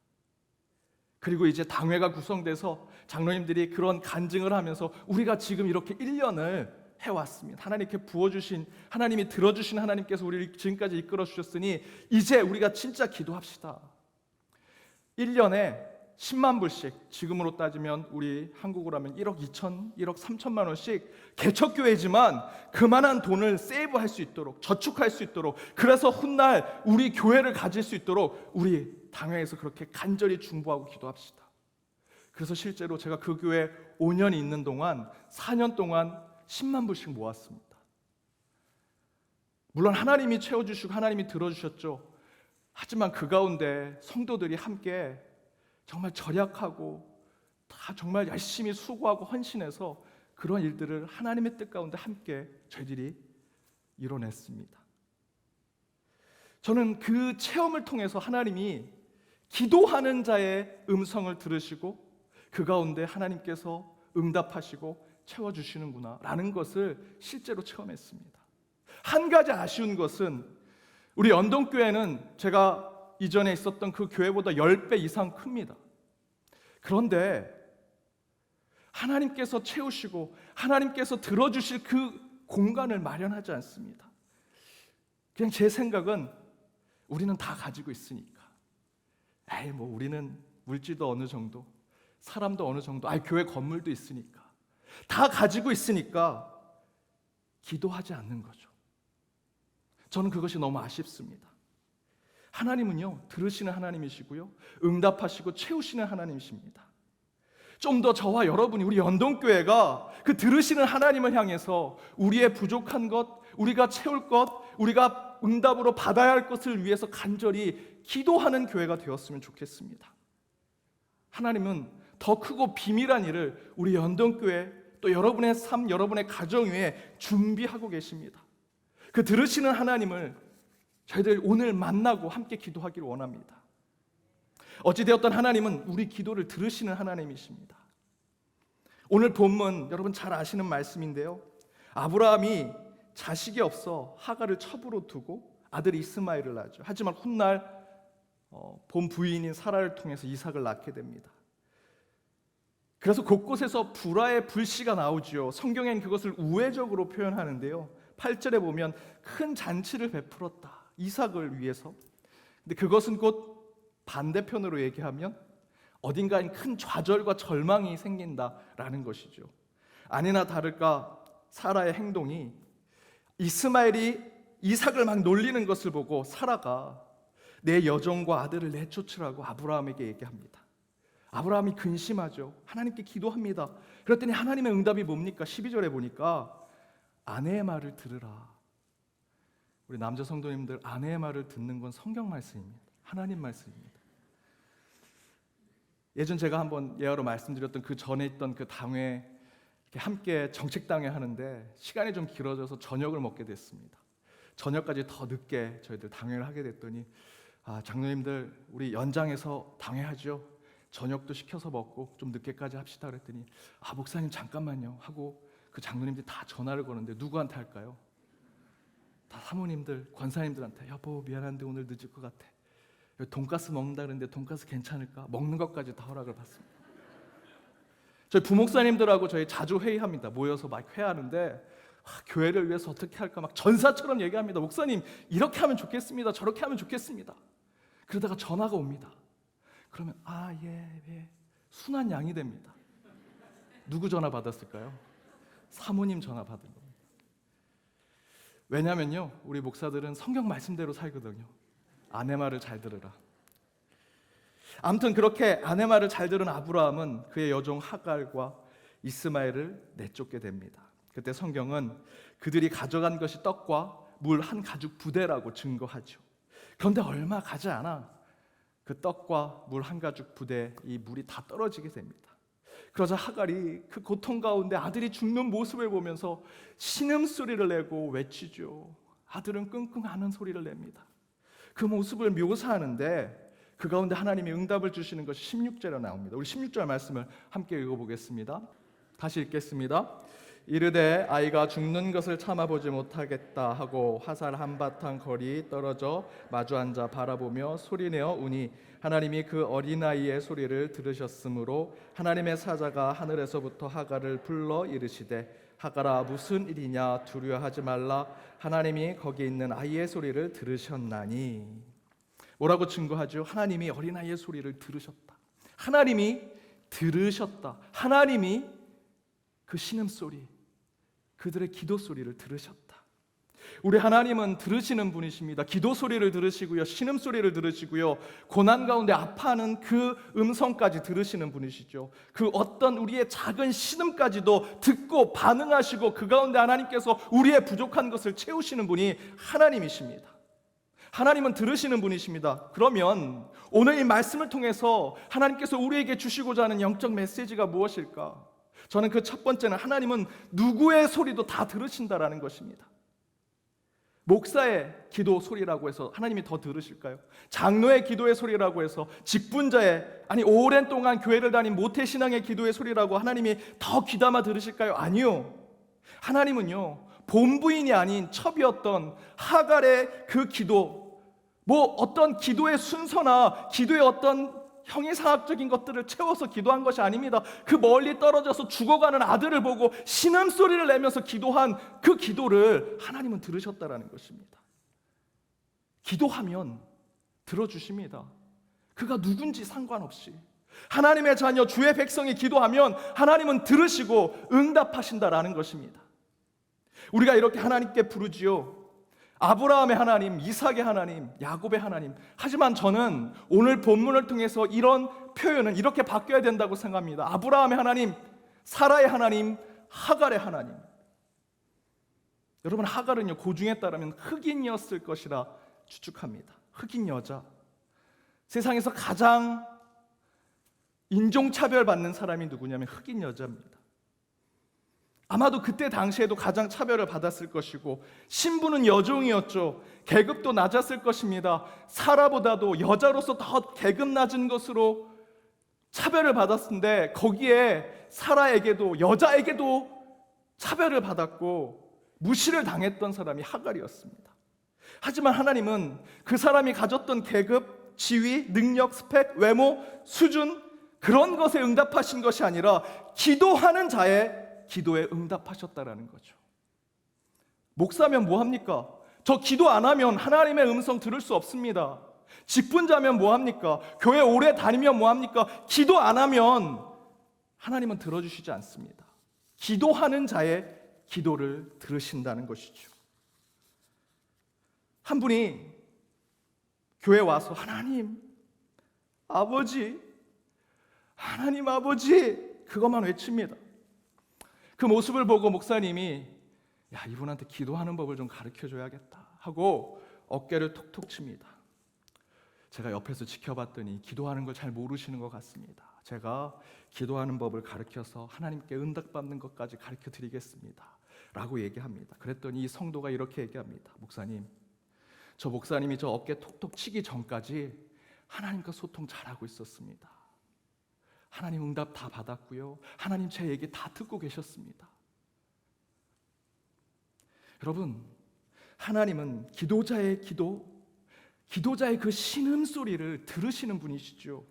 Speaker 2: 그리고 이제 당회가 구성돼서 장로님들이 그런 간증을 하면서 우리가 지금 이렇게 1년을 해왔습니다. 하나님께 부어주신, 하나님이 들어주신 하나님께서 우리를 지금까지 이끌어 주셨으니 이제 우리가 진짜 기도합시다. 1년에 10만 불씩, 지금으로 따지면 우리 한국으로 하면 1억 2천, 1억 3천만 원씩 개척교회지만 그만한 돈을 세이브할 수 있도록, 저축할 수 있도록, 그래서 훗날 우리 교회를 가질 수 있도록 우리 당회에서 그렇게 간절히 중보하고 기도합시다. 그래서 실제로 제가 그 교회 5년 있는 동안 4년 동안 10만 불씩 모았습니다. 물론 하나님이 채워주시고 하나님이 들어주셨죠. 하지만 그 가운데 성도들이 함께 정말 절약하고 다 정말 열심히 수고하고 헌신해서 그런 일들을 하나님의 뜻 가운데 함께 저희들이 이뤄냈습니다. 저는 그 체험을 통해서 하나님이 기도하는 자의 음성을 들으시고 그 가운데 하나님께서 응답하시고 채워주시는구나 라는 것을 실제로 체험했습니다. 한 가지 아쉬운 것은 우리 연동교회는 제가 이전에 있었던 그 교회보다 10배 이상 큽니다. 그런데 하나님께서 채우시고 하나님께서 들어주실 그 공간을 마련하지 않습니다. 그냥 제 생각은 우리는 다 가지고 있으니까 뭐 우리는 물질도 어느 정도, 사람도 어느 정도, 교회 건물도 있으니까 다 가지고 있으니까 기도하지 않는 거죠. 저는 그것이 너무 아쉽습니다. 하나님은요, 들으시는 하나님이시고요, 응답하시고 채우시는 하나님이십니다. 좀 더 저와 여러분이, 우리 연동교회가 그 들으시는 하나님을 향해서 우리의 부족한 것, 우리가 채울 것, 우리가 응답으로 받아야 할 것을 위해서 간절히 기도하는 교회가 되었으면 좋겠습니다. 하나님은 더 크고 비밀한 일을 우리 연동교회, 또 여러분의 삶, 여러분의 가정 위에 준비하고 계십니다. 그 들으시는 하나님을 저희들 오늘 만나고 함께 기도하기를 원합니다. 어찌되었던 하나님은 우리 기도를 들으시는 하나님이십니다. 오늘 본문 여러분 잘 아시는 말씀인데요, 아브라함이 자식이 없어 하갈을 첩으로 두고 아들 이스마엘을 낳죠. 하지만 훗날 본 부인인 사라를 통해서 이삭을 낳게 됩니다. 그래서 곳곳에서 불화의 불씨가 나오지요. 성경엔 그것을 우회적으로 표현하는데요. 8절에 보면 큰 잔치를 베풀었다, 이삭을 위해서. 근데 그것은 곧 반대편으로 얘기하면 어딘가엔 큰 좌절과 절망이 생긴다라는 것이죠. 아니나 다를까 사라의 행동이, 이스마엘이 이삭을 막 놀리는 것을 보고 사라가 내 여종과 아들을 내쫓으라고 아브라함에게 얘기합니다. 아브라함이 근심하죠. 하나님께 기도합니다. 그랬더니 하나님의 응답이 뭡니까? 12절에 보니까 아내의 말을 들으라. 우리 남자 성도님들, 아내의 말을 듣는 건 성경 말씀입니다. 하나님 말씀입니다. 예전 제가 한번 예화로 말씀드렸던 그 전에 있던 그 당회, 함께 정책당회 하는데 시간이 좀 길어져서 저녁을 먹게 됐습니다. 저녁까지 더 늦게 저희들 당회를 하게 됐더니 장로님들 우리 연장해서 당회하죠. 저녁도 시켜서 먹고 좀 늦게까지 합시다 그랬더니 목사님 잠깐만요 하고 그 장로님들이 다 전화를 거는데 누구한테 할까요? 다 사모님들, 권사님들한테. 여보 미안한데 오늘 늦을 것 같아. 돈가스 먹는다 그랬는데 돈가스 괜찮을까? 먹는 것까지 다 허락을 받습니다. 저희 부목사님들하고 저희 자주 회의합니다. 모여서 막 회의하는데 교회를 위해서 어떻게 할까 막 전사처럼 얘기합니다. 목사님 이렇게 하면 좋겠습니다. 저렇게 하면 좋겠습니다. 그러다가 전화가 옵니다. 그러면 예. 순한 양이 됩니다. 누구 전화 받았을까요? 사모님 전화 받은 겁니다. 왜냐면요, 우리 목사들은 성경 말씀대로 살거든요. 아내 말을 잘 들으라. 아무튼 그렇게 아내 말을 잘 들은 아브라함은 그의 여종 하갈과 이스마엘을 내쫓게 됩니다. 그때 성경은 그들이 가져간 것이 떡과 물 한 가죽 부대라고 증거하죠. 그런데 얼마 가지 않아 그 떡과 물 한 가죽 부대, 이 물이 다 떨어지게 됩니다. 그러자 하갈이 그 고통 가운데 아들이 죽는 모습을 보면서 신음소리를 내고 외치죠. 아들은 끙끙 앓는 소리를 냅니다. 그 모습을 묘사하는데 그 가운데 하나님이 응답을 주시는 것이 16절에 나옵니다. 우리 16절 말씀을 함께 읽어보겠습니다. 다시 읽겠습니다. 이르되 아이가 죽는 것을 참아보지 못하겠다 하고 화살 한바탕 거리 떨어져 마주 앉아 바라보며 소리내어 우니 하나님이 그 어린아이의 소리를 들으셨으므로 하나님의 사자가 하늘에서부터 하갈을 불러 이르시되 하갈아 무슨 일이냐 두려워하지 말라 하나님이 거기 있는 아이의 소리를 들으셨나니. 뭐라고 증거하죠? 하나님이 어린아이의 소리를 들으셨다. 하나님이 들으셨다. 하나님이 그 신음소리, 그들의 기도 소리를 들으셨다. 우리 하나님은 들으시는 분이십니다. 기도 소리를 들으시고요, 신음 소리를 들으시고요, 고난 가운데 아파하는 그 음성까지 들으시는 분이시죠. 그 어떤 우리의 작은 신음까지도 듣고 반응하시고 그 가운데 하나님께서 우리의 부족한 것을 채우시는 분이 하나님이십니다. 하나님은 들으시는 분이십니다. 그러면 오늘 이 말씀을 통해서 하나님께서 우리에게 주시고자 하는 영적 메시지가 무엇일까? 저는 그 첫 번째는 하나님은 누구의 소리도 다 들으신다라는 것입니다. 목사의 기도 소리라고 해서 하나님이 더 들으실까요? 장로의 기도의 소리라고 해서 직분자의, 오랜 동안 교회를 다닌 모태신앙의 기도의 소리라고 하나님이 더 귀담아 들으실까요? 아니요. 하나님은요, 본부인이 아닌 첩이었던 하갈의 그 기도, 어떤 기도의 순서나 기도의 어떤 형이상학적인 것들을 채워서 기도한 것이 아닙니다. 그 멀리 떨어져서 죽어가는 아들을 보고 신음소리를 내면서 기도한 그 기도를 하나님은 들으셨다라는 것입니다. 기도하면 들어주십니다. 그가 누군지 상관없이 하나님의 자녀 주의 백성이 기도하면 하나님은 들으시고 응답하신다라는 것입니다. 우리가 이렇게 하나님께 부르지요. 아브라함의 하나님, 이삭의 하나님, 야곱의 하나님. 하지만 저는 오늘 본문을 통해서 이런 표현은 이렇게 바뀌어야 된다고 생각합니다. 아브라함의 하나님, 사라의 하나님, 하갈의 하나님. 여러분, 하갈은요, 고중에 따르면 흑인이었을 것이라 추측합니다. 흑인 여자. 세상에서 가장 인종차별받는 사람이 누구냐면 흑인 여자입니다. 아마도 그때 당시에도 가장 차별을 받았을 것이고, 신부는 여종이었죠. 계급도 낮았을 것입니다. 사라보다도 여자로서 더 계급 낮은 것으로 차별을 받았는데, 거기에 사라에게도, 여자에게도 차별을 받았고 무시를 당했던 사람이 하갈이었습니다. 하지만 하나님은 그 사람이 가졌던 계급, 지위, 능력, 스펙, 외모, 수준, 그런 것에 응답하신 것이 아니라 기도하는 자의 기도에 응답하셨다라는 거죠. 목사면 뭐합니까? 저 기도 안 하면 하나님의 음성 들을 수 없습니다. 직분자면 뭐합니까? 교회 오래 다니면 뭐합니까? 기도 안 하면 하나님은 들어주시지 않습니다. 기도하는 자의 기도를 들으신다는 것이죠. 한 분이 교회에 와서 하나님 아버지, 하나님 아버지 그것만 외칩니다. 그 모습을 보고 목사님이 야, 이분한테 기도하는 법을 좀 가르쳐줘야겠다 하고 어깨를 톡톡 칩니다. 제가 옆에서 지켜봤더니 기도하는 걸 잘 모르시는 것 같습니다. 제가 기도하는 법을 가르쳐서 하나님께 응답받는 것까지 가르쳐 드리겠습니다 라고 얘기합니다. 그랬더니 이 성도가 이렇게 얘기합니다. 목사님, 저 목사님이 저 어깨 톡톡 치기 전까지 하나님과 소통 잘하고 있었습니다. 하나님 응답 다 받았고요, 하나님 제 얘기 다 듣고 계셨습니다. 여러분, 하나님은 기도자의 기도, 기도자의 그 신음소리를 들으시는 분이시죠.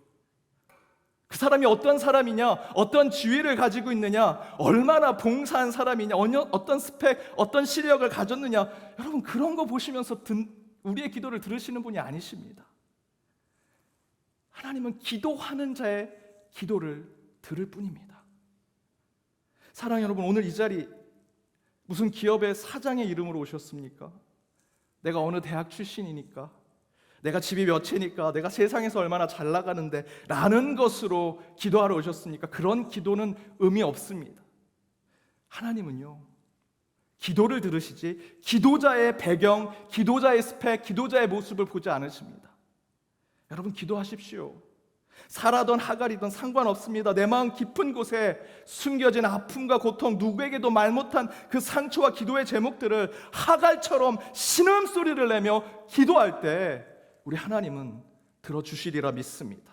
Speaker 2: 그 사람이 어떤 사람이냐, 어떤 지위를 가지고 있느냐, 얼마나 봉사한 사람이냐, 어떤 스펙, 어떤 시력을 가졌느냐, 여러분 그런 거 보시면서 우리의 기도를 들으시는 분이 아니십니다. 하나님은 기도하는 자의 기도를 들을 뿐입니다. 사랑하는 여러분, 오늘 이 자리 무슨 기업의 사장의 이름으로 오셨습니까? 내가 어느 대학 출신이니까, 내가 집이 몇 채니까, 내가 세상에서 얼마나 잘 나가는데 라는 것으로 기도하러 오셨습니까? 그런 기도는 의미 없습니다. 하나님은요, 기도를 들으시지 기도자의 배경, 기도자의 스펙, 기도자의 모습을 보지 않으십니다. 여러분 기도하십시오. 살아던 하갈이든 상관없습니다. 내 마음 깊은 곳에 숨겨진 아픔과 고통, 누구에게도 말 못한 그 상처와 기도의 제목들을 하갈처럼 신음소리를 내며 기도할 때 우리 하나님은 들어주시리라 믿습니다.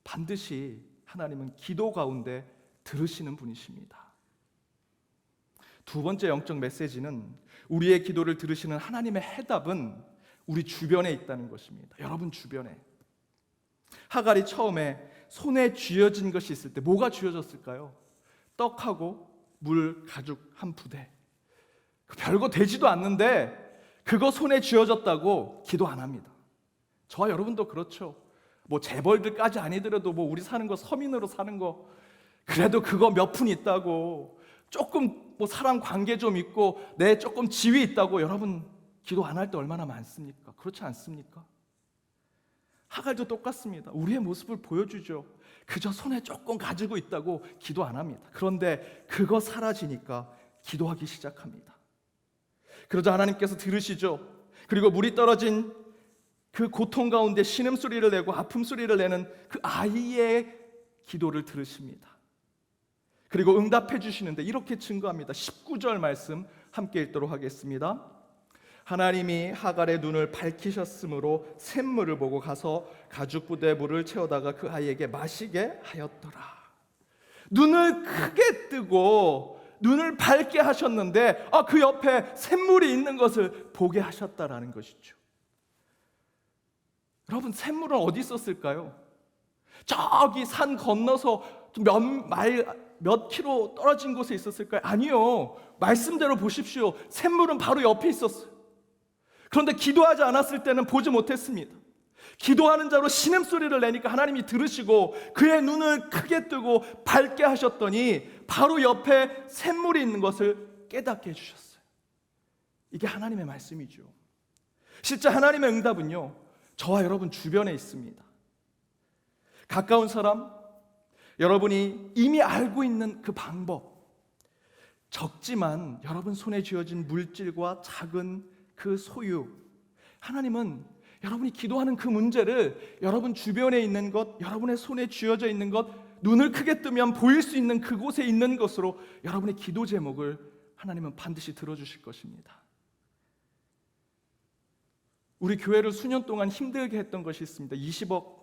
Speaker 2: 반드시 하나님은 기도 가운데 들으시는 분이십니다. 두 번째 영적 메시지는 우리의 기도를 들으시는 하나님의 해답은 우리 주변에 있다는 것입니다. 여러분 주변에. 하갈이 처음에 손에 쥐어진 것이 있을 때 뭐가 쥐어졌을까요? 떡하고 물 가죽 한 부대. 별거 되지도 않는데 그거 손에 쥐어졌다고 기도 안 합니다. 저와 여러분도 그렇죠. 뭐 재벌들까지 아니더라도 뭐 우리 사는 거 서민으로 사는 거 그래도 그거 몇 푼 있다고, 조금 뭐 사람 관계 좀 있고 내 조금 지위 있다고 여러분 기도 안 할 때 얼마나 많습니까? 그렇지 않습니까? 하갈도 똑같습니다. 우리의 모습을 보여주죠. 그저 손에 조금 가지고 있다고 기도 안 합니다. 그런데 그거 사라지니까 기도하기 시작합니다. 그러자 하나님께서 들으시죠. 그리고 물이 떨어진 그 고통 가운데 신음소리를 내고 아픔 소리를 내는 그 아이의 기도를 들으십니다. 그리고 응답해 주시는데 이렇게 증거합니다. 19절 말씀 함께 읽도록 하겠습니다. 하나님이 하갈의 눈을 밝히셨으므로 샘물을 보고 가서 가죽 부대에 물을 채워다가 그 아이에게 마시게 하였더라. 눈을 크게 뜨고 눈을 밝게 하셨는데 그 옆에 샘물이 있는 것을 보게 하셨다라는 것이죠. 여러분 샘물은 어디 있었을까요? 저기 산 건너서 몇 킬로 떨어진 곳에 있었을까요? 아니요. 말씀대로 보십시오. 샘물은 바로 옆에 있었어요. 그런데 기도하지 않았을 때는 보지 못했습니다. 기도하는 자로 신음소리를 내니까 하나님이 들으시고 그의 눈을 크게 뜨고 밝게 하셨더니 바로 옆에 샘물이 있는 것을 깨닫게 해주셨어요. 이게 하나님의 말씀이죠. 실제 하나님의 응답은요, 저와 여러분 주변에 있습니다. 가까운 사람, 여러분이 이미 알고 있는 그 방법, 적지만 여러분 손에 쥐어진 물질과 작은 그 소유, 하나님은 여러분이 기도하는 그 문제를 여러분 주변에 있는 것, 여러분의 손에 쥐어져 있는 것, 눈을 크게 뜨면 보일 수 있는 그곳에 있는 것으로 여러분의 기도 제목을 하나님은 반드시 들어주실 것입니다. 우리 교회를 수년 동안 힘들게 했던 것이 있습니다. 20억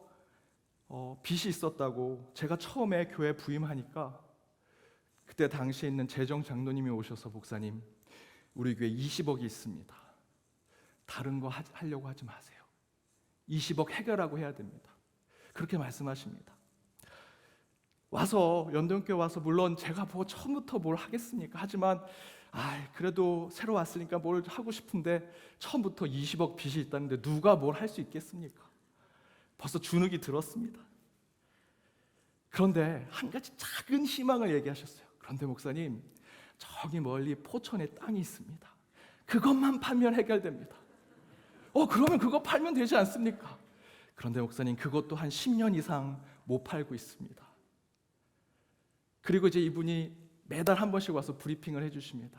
Speaker 2: 빚이 있었다고 제가 처음에 교회 부임하니까 그때 당시에 있는 재정 장로님이 오셔서 목사님, 우리 교회 20억이 있습니다. 다른 거 하려고 하지 마세요. 20억 해결하고 해야 됩니다. 그렇게 말씀하십니다. 와서 연동교회 와서 물론 제가 뭐 처음부터 뭘 하겠습니까? 하지만 그래도 새로 왔으니까 뭘 하고 싶은데 처음부터 20억 빚이 있다는데 누가 뭘 할 수 있겠습니까? 벌써 주눅이 들었습니다. 그런데 한 가지 작은 희망을 얘기하셨어요. 그런데 목사님, 저기 멀리 포천에 땅이 있습니다. 그것만 팔면 해결됩니다. 그러면 그거 팔면 되지 않습니까? 그런데 목사님, 그것도 한 10년 이상 못 팔고 있습니다. 그리고 이제 이분이 매달 한 번씩 와서 브리핑을 해주십니다.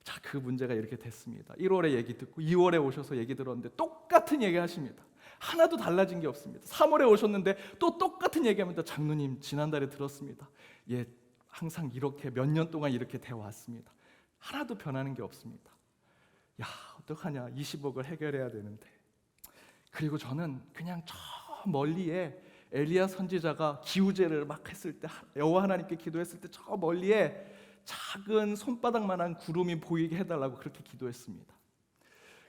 Speaker 2: 자, 그 문제가 이렇게 됐습니다. 1월에 얘기 듣고 2월에 오셔서 얘기 들었는데 똑같은 얘기 하십니다. 하나도 달라진 게 없습니다. 3월에 오셨는데 또 똑같은 얘기합니다. 장로님, 지난달에 들었습니다. 예, 항상 이렇게 몇 년 동안 이렇게 되어 왔습니다. 하나도 변하는 게 없습니다. 야, 어떡하냐, 20억을 해결해야 되는데. 그리고 저는 그냥 저 멀리에 엘리야 선지자가 기우제를 막 했을 때, 여호와 하나님께 기도했을 때 저 멀리에 작은 손바닥만한 구름이 보이게 해달라고 그렇게 기도했습니다.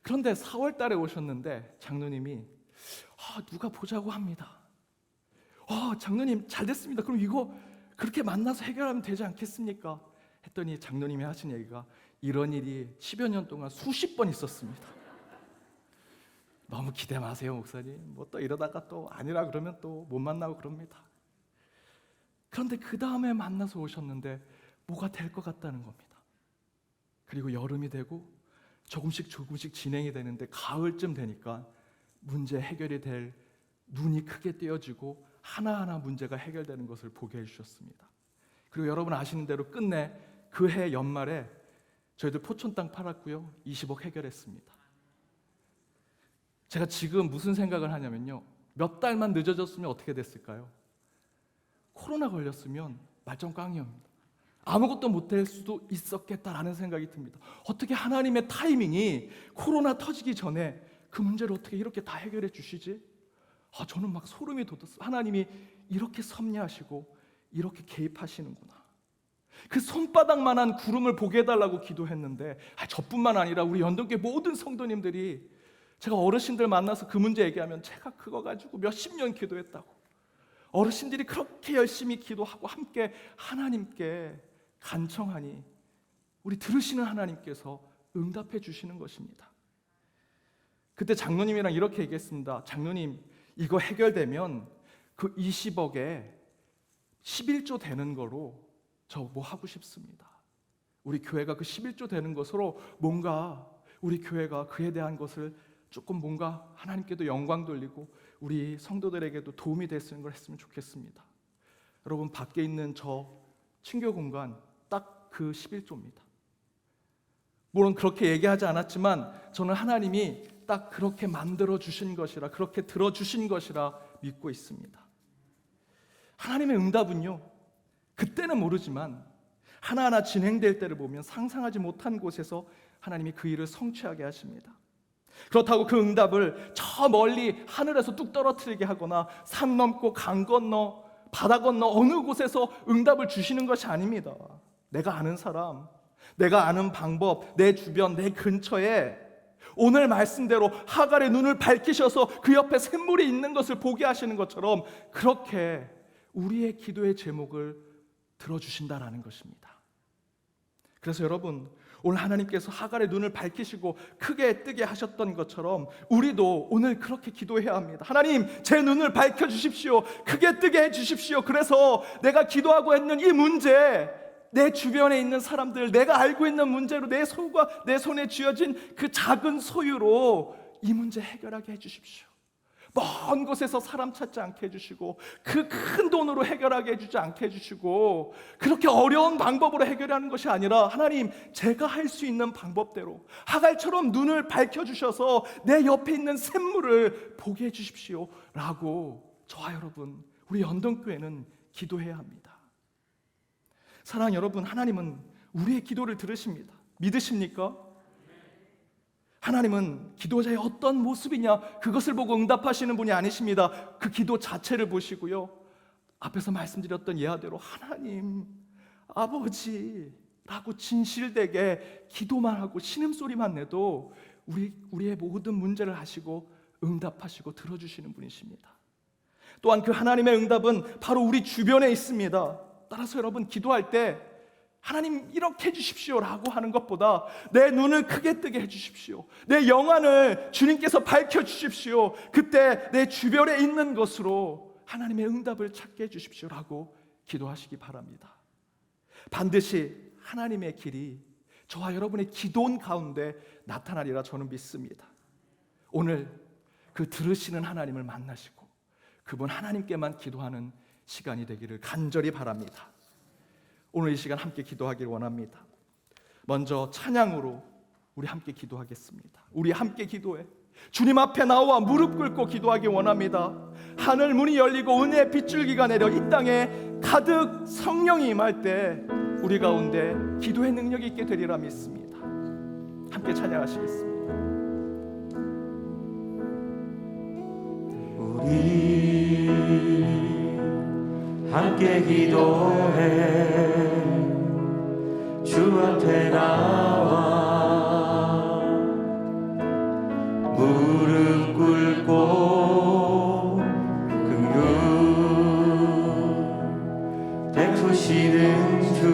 Speaker 2: 그런데 4월 달에 오셨는데 장로님이 누가 보자고 합니다. 장로님, 잘 됐습니다. 그럼 이거 그렇게 만나서 해결하면 되지 않겠습니까? 했더니 장로님이 하신 얘기가, 이런 일이 10여 년 동안 수십 번 있었습니다. 너무 기대 마세요, 목사님. 뭐 또 이러다가 또 아니라 그러면 또 못 만나고 그럽니다. 그런데 그 다음에 만나서 오셨는데 뭐가 될 것 같다는 겁니다. 그리고 여름이 되고 조금씩 진행이 되는데 가을쯤 되니까 문제 해결이 될 눈이 크게 띄어지고 하나하나 문제가 해결되는 것을 보게 해주셨습니다. 그리고 여러분 아시는 대로 끝내 그 해 연말에 저희들 포천 땅 팔았고요, 20억 해결했습니다. 제가 지금 무슨 생각을 하냐면요, 몇 달만 늦어졌으면 어떻게 됐을까요? 코로나 걸렸으면 말짱 꽝이옵니다. 아무것도 못할 수도 있었겠다라는 생각이 듭니다. 어떻게 하나님의 타이밍이 코로나 터지기 전에 그 문제를 어떻게 이렇게 다 해결해 주시지? 저는 막 소름이 돋았어요. 하나님이 이렇게 섭리하시고 이렇게 개입하시는구나. 그 손바닥만한 구름을 보게 해달라고 기도했는데, 저뿐만 아니라 우리 연동교회 모든 성도님들이, 제가 어르신들 만나서 그 문제 얘기하면 제가 그거 가지고 몇십 년 기도했다고, 어르신들이 그렇게 열심히 기도하고 함께 하나님께 간청하니 우리 들으시는 하나님께서 응답해 주시는 것입니다. 그때 장로님이랑 이렇게 얘기했습니다. 장로님, 이거 해결되면 그 20억에 11조 되는 거로 저 뭐 하고 싶습니다. 우리 교회가 그 11조 되는 것으로 뭔가 우리 교회가 그에 대한 것을 조금 뭔가 하나님께도 영광 돌리고 우리 성도들에게도 도움이 됐는 걸 했으면 좋겠습니다. 여러분, 밖에 있는 저 친교 공간 딱 그 11조입니다. 물론 그렇게 얘기하지 않았지만 저는 하나님이 딱 그렇게 만들어 주신 것이라, 그렇게 들어 주신 것이라 믿고 있습니다. 하나님의 응답은요, 그때는 모르지만 하나하나 진행될 때를 보면 상상하지 못한 곳에서 하나님이 그 일을 성취하게 하십니다. 그렇다고 그 응답을 저 멀리 하늘에서 뚝 떨어뜨리게 하거나 산 넘고 강 건너 바다 건너 어느 곳에서 응답을 주시는 것이 아닙니다. 내가 아는 사람, 내가 아는 방법, 내 주변, 내 근처에 오늘 말씀대로 하갈의 눈을 밝히셔서 그 옆에 샘물이 있는 것을 보게 하시는 것처럼 그렇게 우리의 기도의 제목을 들어주신다라는 것입니다. 그래서 여러분, 오늘 하나님께서 하갈의 눈을 밝히시고 크게 뜨게 하셨던 것처럼 우리도 오늘 그렇게 기도해야 합니다. 하나님, 제 눈을 밝혀주십시오. 크게 뜨게 해주십시오. 그래서 내가 기도하고 있는 이 문제, 내 주변에 있는 사람들, 내가 알고 있는 문제로 내 손에 쥐어진 그 작은 소유로 이 문제 해결하게 해주십시오. 먼 곳에서 사람 찾지 않게 해주시고 그 큰 돈으로 해결하게 해주지 않게 해주시고 그렇게 어려운 방법으로 해결하는 것이 아니라, 하나님, 제가 할 수 있는 방법대로 하갈처럼 눈을 밝혀주셔서 내 옆에 있는 샘물을 보게 해주십시오 라고 저와 여러분, 우리 연동교회는 기도해야 합니다. 사랑하는 여러분, 하나님은 우리의 기도를 들으십니다. 믿으십니까? 하나님은 기도자의 어떤 모습이냐 그것을 보고 응답하시는 분이 아니십니다. 그 기도 자체를 보시고요, 앞에서 말씀드렸던 예화대로 하나님, 아버지라고 진실되게 기도만 하고 신음소리만 내도 우리의 모든 문제를 하시고 응답하시고 들어주시는 분이십니다. 또한 그 하나님의 응답은 바로 우리 주변에 있습니다. 따라서 여러분, 기도할 때 하나님 이렇게 해주십시오라고 하는 것보다 내 눈을 크게 뜨게 해주십시오, 내 영안을 주님께서 밝혀주십시오, 그때 내 주변에 있는 것으로 하나님의 응답을 찾게 해주십시오라고 기도하시기 바랍니다. 반드시 하나님의 길이 저와 여러분의 기도원 가운데 나타나리라 저는 믿습니다. 오늘 그 들으시는 하나님을 만나시고 그분 하나님께만 기도하는 시간이 되기를 간절히 바랍니다. 오늘 이 시간 함께 기도하기를 원합니다. 먼저 찬양으로 우리 함께 기도하겠습니다. 우리 함께 기도해 주님 앞에 나와 무릎 꿇고 기도하기 원합니다. 하늘 문이 열리고 은혜의 빗줄기가 내려 이 땅에 가득 성령이 임할 때 우리 가운데 기도의 능력이 있게 되리라 믿습니다. 함께 찬양하시겠습니다.
Speaker 1: 우리 함께 기도해 주 앞에 나와 무릎 꿇고 긍휼 베푸시는 주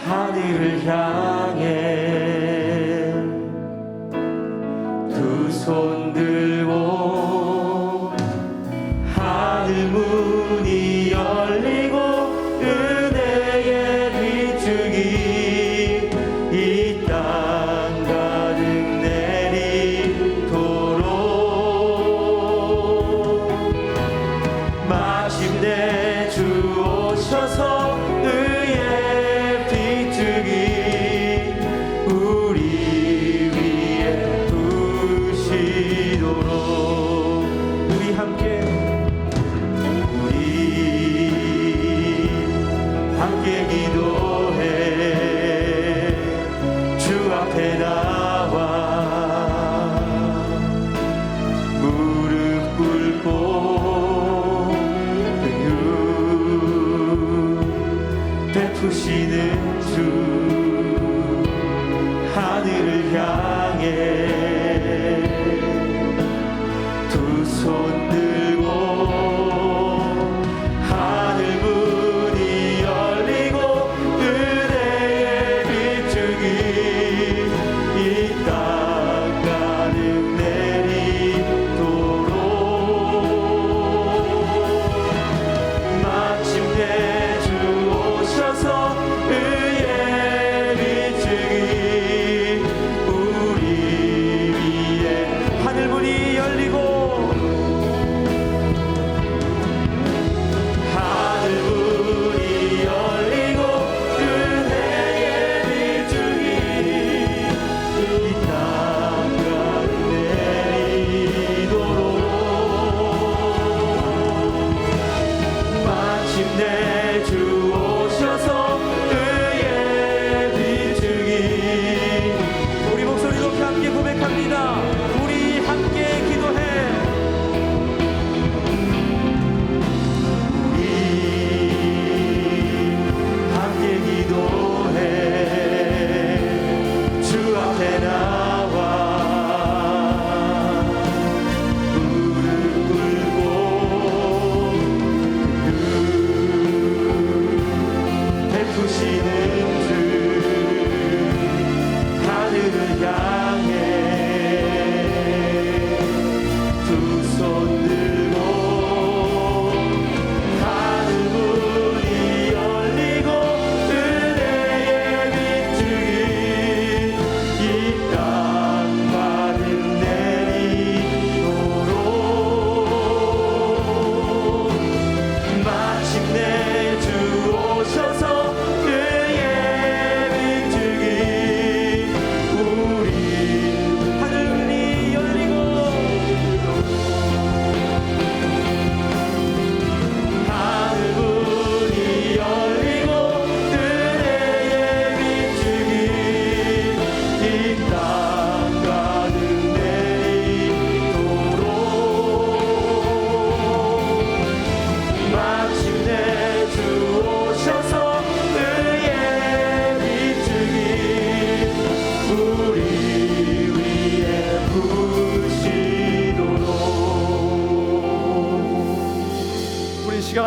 Speaker 1: 하늘을 향해 두 손 들고 하늘 문이 열리고 은혜의 빗줄기 이 땅 가득 내리도록 마침내 주 오셔서 의의 빗줄기 우리 위에 부시도록 우리 함께 기도해 주 앞에 나와 무릎 꿇고 긍휼 베푸시는 주 하늘을 향해 두 손 들고 하늘 문이 열리고 은혜의 빗줄기 이 땅 가득 내리도록 마침내 주 오셔서 의의 빗줄기 우리 위에 하늘 문이 열리고 베푸시는 주 하늘을 향해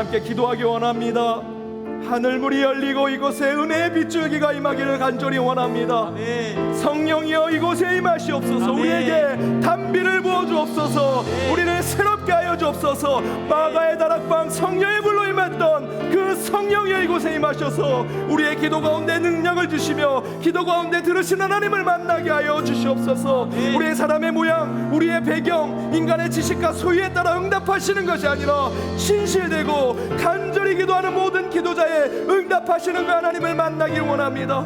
Speaker 2: 함께 기도하기 원합니다. 하늘문이 열리고 이곳에 은혜의 빗줄기가 임하기를 간절히 원합니다.
Speaker 1: 아멘.
Speaker 2: 성령이여 이곳에 임하시옵소서.
Speaker 1: 아멘.
Speaker 2: 우리에게 단비를 부어주옵소서. 우리를 새롭게 하여 주옵소서. 마가의 다락방 성령의 불로 임했던 그 성령이여 이곳에 임하셔서 우리의 기도 가운데 능력을 주시며 기도 가운데 들으신 하나님을 만나게 하여 주시옵소서.
Speaker 1: 아멘.
Speaker 2: 우리의 사람의 모양, 우리의 배경, 인간의 지식과 소유에 따라 응답하시는 것이 아니라 신실되고 간절히 기도하는 모든 기도자의 응답하시는 그 하나님을 만나길 원합니다.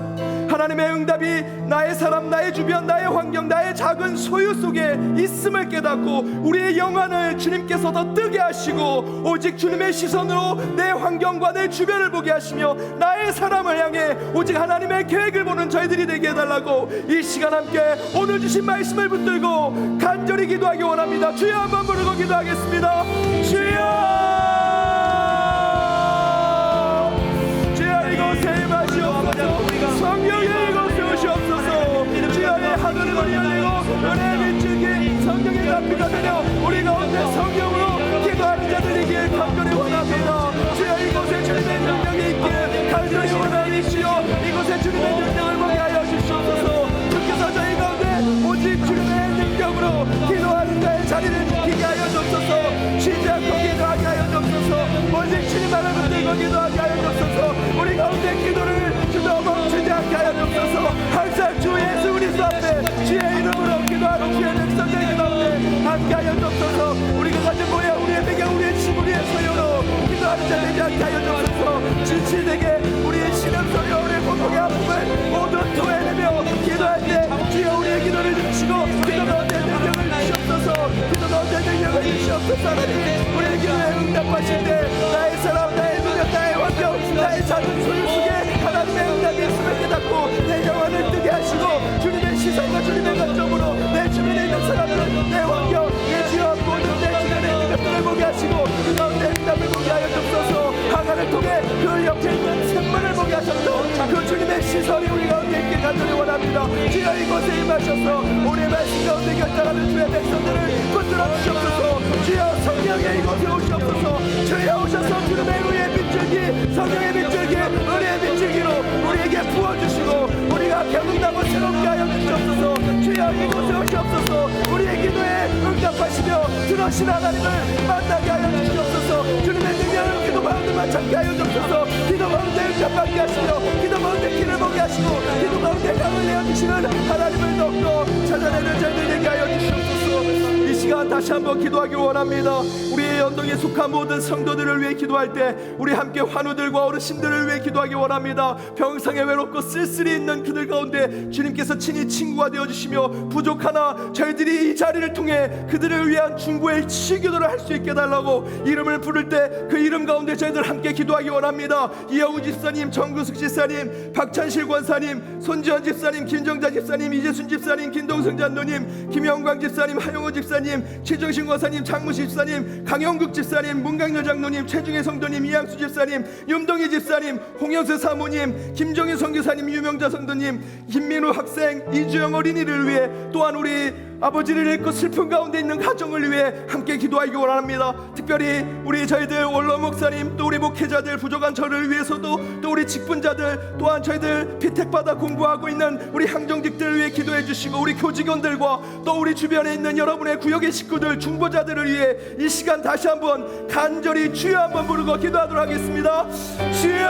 Speaker 2: 하나님의 응답이 나의 사람, 나의 주변, 나의 환경, 나의 작은 소유 속에 있음을 깨닫고 우리의 영안을 주님께서 더 뜨게 하시고 오직 주님의 시선으로 내 환경과 내 주변을 보게 하시며 나의 사람을 향해 오직 하나님의 계획을 보는 저희들이 되게 해달라고 이 시간 함께 오늘 주신 말씀을 붙들고 간절히 기도하기 원합니다. 주여 한번 부르고 기도하겠습니다. 주여 이곳에 임하시옵소서. 성령의 이곳에 오시옵소서. 주여의 하늘을 열리고 은혜의 빛줄기 성령의 단비가 되려 우리 가운데 성령으로 기도하는 자들이길 간절히 원합니다. 주여 이곳에 주님의 능력이 있길 간절히 원하시오. 이곳에 주님의 능력을 보게 하여 주시옵소서. 주께서 저희 가운데 오직 주님의 능력으로 기도하는 자의 자리를 지키게 하여 주옵소서. 쉬지 않고 기도하게 하여 주옵소서. 오직 주님만을 붙들고 기도하게 하여 주옵소서. 우리 가운데 기도를 주도 멈추지 않게 하여 주옵소서. 항상 주 예수 그리스도 앞에 주의 이름으로 기도하는 주의 백성들 가운데 함께 하여 주옵소서. 우리가 가진 모양, 우리의 배경, 우리의 집, 우리의 소유로 기도하는 자 되지 않게 하여 주옵소서. 지치되게 우리의 신음소리와 우리의 고통의 아픔을 모두 토해내며 기도할 때 주여 우리의 기도를 들으시고 기도 가운데 능력을 주시옵소서. 기도 가운데 능력을 주시옵소서. 하나님 우리의 기도에 응답하실 때 나의 사람, 나의 누명, 나의 환경, 나의 작은 소유 속에 하나님의 응답이 있음을 깨닫고 내 영혼을 뜨게 하시고 주님의 시선과 주님의 관점으로 내 주변에 있는 사람들, 내 환경, 내 주여 모든 내 주변에 있는 것들을 보게 하시고 그 가운데 응답을 보게 하여 주옵소서. 하나를 통해 그 옆에 있는 샘물을 보게 하셨던 그 주님의 시선이 우리 가운데 있게 간절히 원합니다. 주여 이곳에 임하셔서 우리의 말씀 가운데 결단하는 주의 백성들을 붙들어 주시옵소서. 주여 성령의 이곳에 오시옵소서. 주여 오셔서 주님의 의의 빛줄기 성령의 빛줄기 은혜의 빛줄기로 우리에게 부어주시고 우리가 경험하고 새롭게 하여 주시옵소서. 주여 이곳에 오시옵소서. 우리의 기도에 응답하시며 들으신 하나님을 만나게 하여 주시옵소서. 주님의 능력을 기도 가운데만 찾게 하여 주옵소서. 기도 가운데 응답받게 하시며 기도 가운데 길을 보게 하시고 기도 가운데 강을 내어주시는 하나님을 더욱더 찾아내는 자들 되게 하여 주시옵소서. 이 시간 다시 한번 기도하기 원합니다. 우리의 연동에 속한 모든 성도들을 위해 기도할 때 우리 함께 환우들과 어르신들을 위해 기도하기 원합니다. 병상에 외롭고 쓸쓸히 있는 그들 가운데 주님께서 친히 친구가 되어주시며 부족하나 저희들이 이 자리를 통해 그들을 위한 중보의 치기도를 할 수 있게 해달라고 이름을 부를 때 그 이름 가운데 저희들 함께 기도하기 원합니다. 이영우 집사님, 정구숙 집사님, 박찬실 권사님, 손지현 집사님, 김정자 집사님, 이재순 집사님, 김동성 장로님, 김영광 집사님, 하영호 집사님, 최정신 권사님, 장무시 집사님, 강영국 집사님, 문강렬 장로님, 최중혜 성도님, 이양수 집사님, 윤동희 집사님, 홍영수 사모님, 김정희 선교사님, 유명자 성도님, 김민우 학생, 이주영 어린이를 위해 또한 우리 아버지를 잃고 슬픈 가운데 있는 가정을 위해 함께 기도하기 원합니다. 특별히 우리 저희들 원로 목사님, 또 우리 목회자들, 부족한 저를 위해서도 또 우리 직분자들, 또한 저희들 피택받아 공부하고 있는 우리 항정직들을 위해 기도해 주시고 우리 교직원들과 또 우리 주변에 있는 여러분의 구역의 식구들, 중보자들을 위해 이 시간 다시 한번 간절히 주여 한번 부르고 기도하도록 하겠습니다. 주여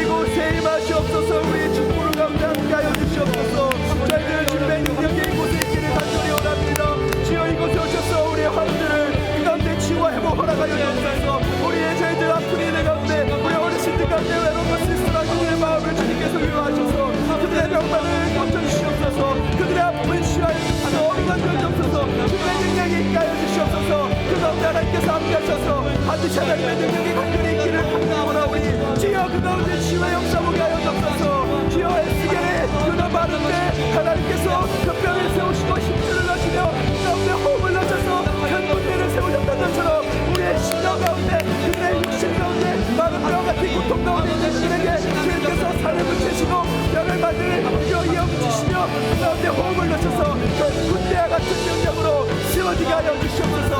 Speaker 2: 이곳에 임하시옵소서. 우리 중보를 가운데 함께 하여 주시옵소서. 저희들 주님의 능력이 이곳에 있기를 간절히 원합니다. 주여 이곳에 오셔서 우리의 환우들을 그 가운데 치유와 회복 허락하여 주옵소서. 우리의 저희들 아픈 이들 가운데 우리 어르신들 가운데 외롭고 쓸쓸한 그들의 마음을 주님께서 위로하셔서 그들의 병만을 고쳐주시옵소서. 그들의 아픔을 치유하여 주시옵소서. 어루가 되어주옵소서. 주님의 능력이 있게 하여 주시옵소서. 그 가운데 하나님께서 함께 하셔서 반드시 하나님의 능력이 간절히 있기를 간절히 원하오니 주여 그 가운데 치유와 역사 보게 하여 주옵소서. 주여 에스겔의 그가 마른데 하나님께서 그 뼈를 세우시고 힘줄을 넣으시며 그 가운데 호흡을 넣으셔서 큰 군대를 세우셨던 것처럼 우리의 심령 가운데 그들의 육신 가운데 마른 뼈 같은 고통 가운데 있는 그들에게 주님께서 살을 붙이시고 뼈를 만들 이어 붙이시며 그 가운데 호흡을 넣으셔서 큰 군대와 같은 능력으로 세워지게 하여 주시옵소서.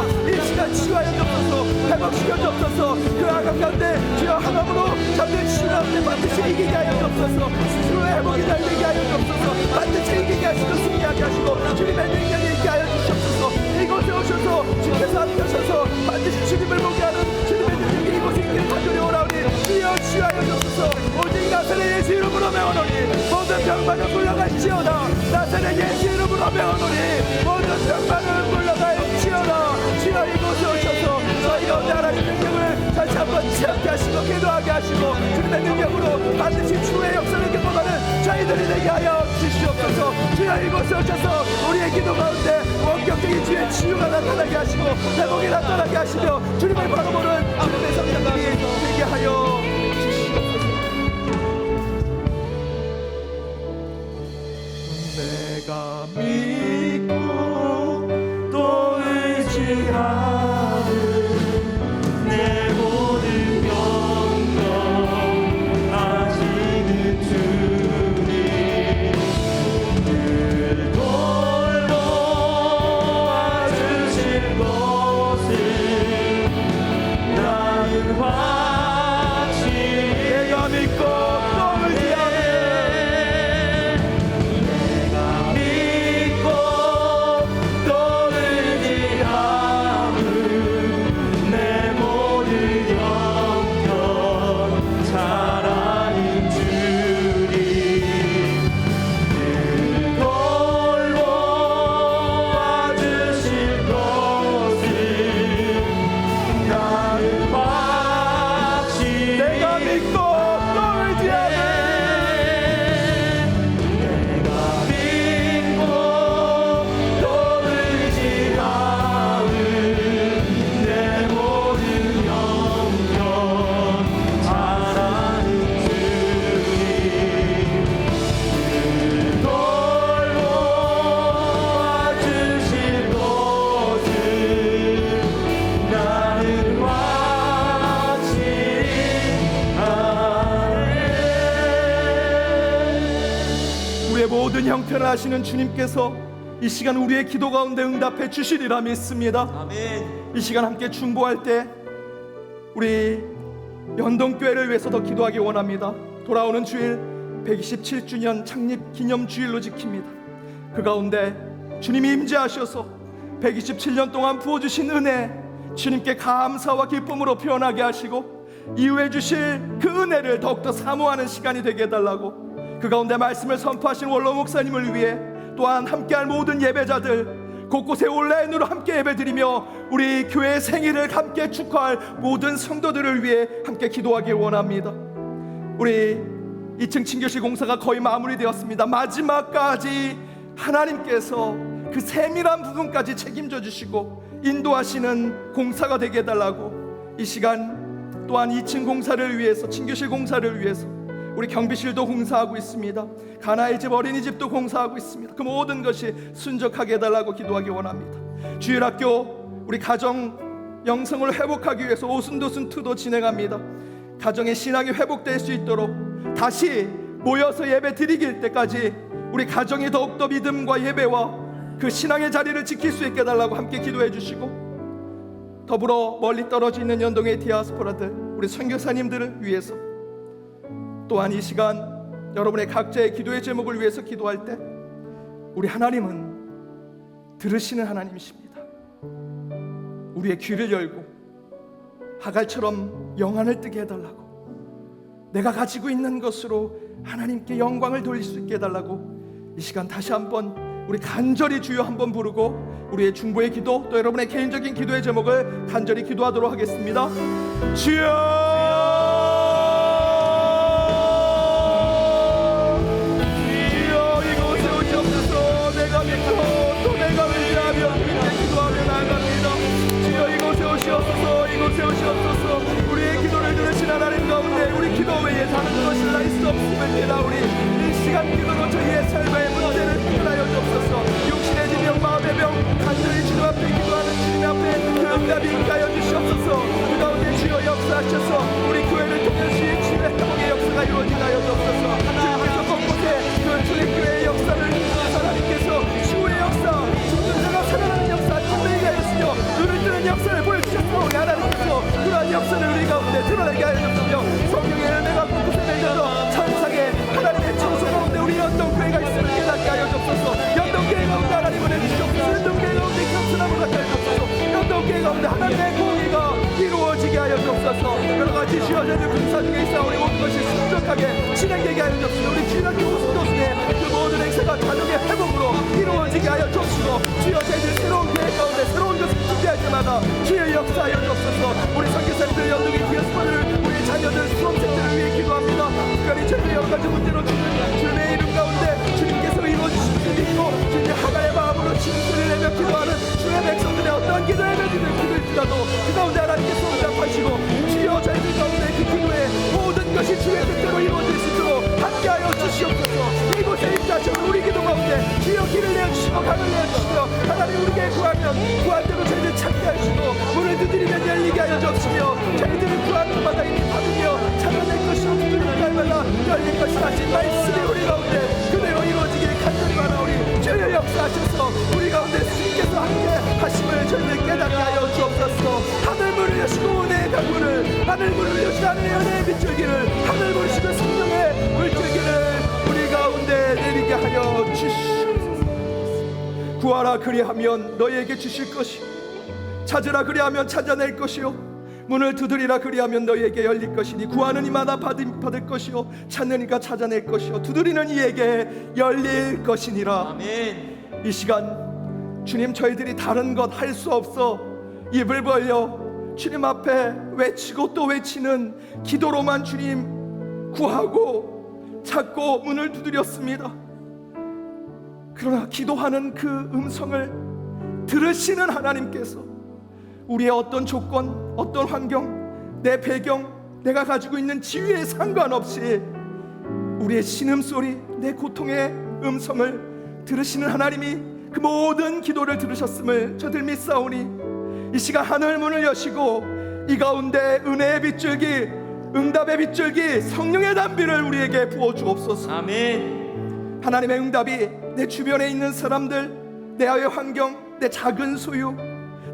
Speaker 3: 주옵소서. 스스로 회복이 잘 되게 하여 주옵소서. 반드시 이기게 하시고 승리하게 하시고 주님의 능력이 있게 하여 주옵소서. 이곳에 오셔서 주께서 함께 하셔서 반드시 주님을 보게 하는 주님의 능력이 이곳에 있기를 간절히 원하오니 주여 취하여 주옵소서. 오직 나사렛 예수 이름으로 명하노니 모든 병만은 물러갈지어다. 나사렛 예수 이름으로 명하노니 모든 병만은 물러갈지어다. 주여 이곳에 오셔서 저희 가운데 하나님의 능력을 다시 한번 체험케 하시고 기도하게 하시고 주님의 능력으로 반드시 주의 역사를 경험하는 저희들이 되게 하여 주시옵소서. 주여 이곳에 오셔서 우리의 기도 가운데 원격적인 주의 치유가 나타나게 하시고 회복이 나타나게 하시며 주님을 바라보는 주님의 성령님이 되게 하여 주시옵소서.
Speaker 2: 내가 믿고 또 의지하는 내 모든 영광 아시는 주님 늘 돌보아 주실 것을 나는 확실히
Speaker 3: 내가 믿고 또 의지하는 모든 형편을 아시는 주님께서 이 시간 우리의 기도 가운데 응답해 주시리라 믿습니다.
Speaker 1: 아멘.
Speaker 3: 이 시간 함께 중보할 때 우리 연동교회를 위해서 더 기도하기 원합니다. 돌아오는 주일 127주년 창립 기념 주일로 지킵니다. 그 가운데 주님이 임재하셔서 127년 동안 부어주신 은혜 주님께 감사와 기쁨으로 표현하게 하시고 이후에 주실 그 은혜를 더욱더 사모하는 시간이 되게 해달라고 그 가운데 말씀을 선포하신 원로 목사님을 위해 또한 함께할 모든 예배자들 곳곳에 온라인으로 함께 예배드리며 우리 교회의 생일을 함께 축하할 모든 성도들을 위해 함께 기도하기 원합니다. 우리 2층 친교실 공사가 거의 마무리되었습니다. 마지막까지 하나님께서 그 세밀한 부분까지 책임져 주시고 인도하시는 공사가 되게 해달라고 이 시간 또한 2층 공사를 위해서 친교실 공사를 위해서 우리 경비실도 공사하고 있습니다. 가나의 집 어린이집도 공사하고 있습니다. 그 모든 것이 순적하게 해달라고 기도하기 원합니다. 주일학교 우리 가정 영성을 회복하기 위해서 오순도순 투도 진행합니다. 가정의 신앙이 회복될 수 있도록 다시 모여서 예배 드리길 때까지 우리 가정이 더욱더 믿음과 예배와 그 신앙의 자리를 지킬 수 있게 해달라고 함께 기도해 주시고 더불어 멀리 떨어져 있는 연동의 디아스포라들 우리 선교사님들을 위해서 또한 이 시간 여러분의 각자의 기도의 제목을 위해서 기도할 때 우리 하나님은 들으시는 하나님이십니다. 우리의 귀를 열고 하갈처럼 영안을 뜨게 해달라고 내가 가지고 있는 것으로 하나님께 영광을 돌릴 수 있게 해달라고 이 시간 다시 한번 우리 간절히 주여 한번 부르고 우리의 중보의 기도 또 여러분의 개인적인 기도의 제목을 간절히 기도하도록 하겠습니다. 주여 이곳에 오시옵소서. 우리의 기도를 들으신 하나님 가운데 우리 기도 외에 다른 것을 할 수 없음을 깨달으니 이 시간 기도로 저희의 삶의 문제를 해결하여 주옵소서. 육신의 질병 마음의 병 간절히 주님 앞에 기도하는 주님 앞에 그 응답이 있게 하여 주시옵소서. 그 가운데 주여 역사하셔서 진행되게 하여 주옵시고 우리 주일학교 우수교수의 그 모든 행사가 가정의 회복으로 이루어지게 하여 주옵시고 주여 저희들 새로운 계획 가운데 새로운 것을 준비할 때마다 주의 역사하여 주옵소서. 우리 선교사님들 연동의 디아스포라를 우리 자녀들 수험생들을 위해 기도합니다. 특별히 저희들 여러 가지 문제로 주님의 이름 가운데 주님께서 이루어주신 그 믿고 주님의 하나의 마음으로 진술을 내며 기도하는 주의 백성들의 어떠한 기도의 기도일지라도 그 가운데 하나님께서 응답하시고 주여 저희들 가운데 그 기도에 모든 것이 주의 뜻대로 이루어질 수 있도록 함께하여 주시옵소서. 이곳에 입자하셔서 우리 기도 가운데 주여 길을 내어주시고 강을 내어주시며 하나님 우리에게 구하면 구한대로 저희들 찾게 하시고 문을 두드리면 열리게 하여 주옵시며 저희들은 구하는 마다 이미 받으며 찾아낼 것이 없으면 날마다 열릴 것이 하신 말씀이 우리 가운데 그대로 이루어지길 간절히 바라오니 주여 역사하셔서 우리 가운데 주님께서 함께 하심을 저희들 깨닫게 하여 주옵소서. 하늘 문을 여시고 은혜의 강문을 하늘 문을 여시고 하늘의 연애의 빗줄기를 하늘 부르시고 성령의 물줄기를 우리 가운데 내리게 하여 주시옵소서. 구하라 그리하면 너희에게 주실 것이요 찾으라 그리하면 찾아낼 것이요 문을 두드리라 그리하면 너희에게 열릴 것이니 구하는 이마다 받을 것이요 찾는 이가 찾아낼 것이요 두드리는 이에게 열릴 것이니라.
Speaker 1: 아멘.
Speaker 3: 이 시간 주님 저희들이 다른 것 할 수 없어 입을 벌려 주님 앞에 외치고 또 외치는 기도로만 주님 구하고 찾고 문을 두드렸습니다. 그러나 기도하는 그 음성을 들으시는 하나님께서 우리의 어떤 조건, 어떤 환경, 내 배경, 내가 가지고 있는 지위에 상관없이 우리의 신음소리, 내 고통의 음성을 들으시는 하나님이 그 모든 기도를 들으셨음을 저들 믿사오니 이 시간 하늘 문을 여시고 이 가운데 은혜의 빗줄기, 응답의 빗줄기, 성령의 담비를 우리에게 부어주옵소서.
Speaker 1: 아멘.
Speaker 3: 하나님의 응답이 내 주변에 있는 사람들, 내 아의 환경, 내 작은 소유,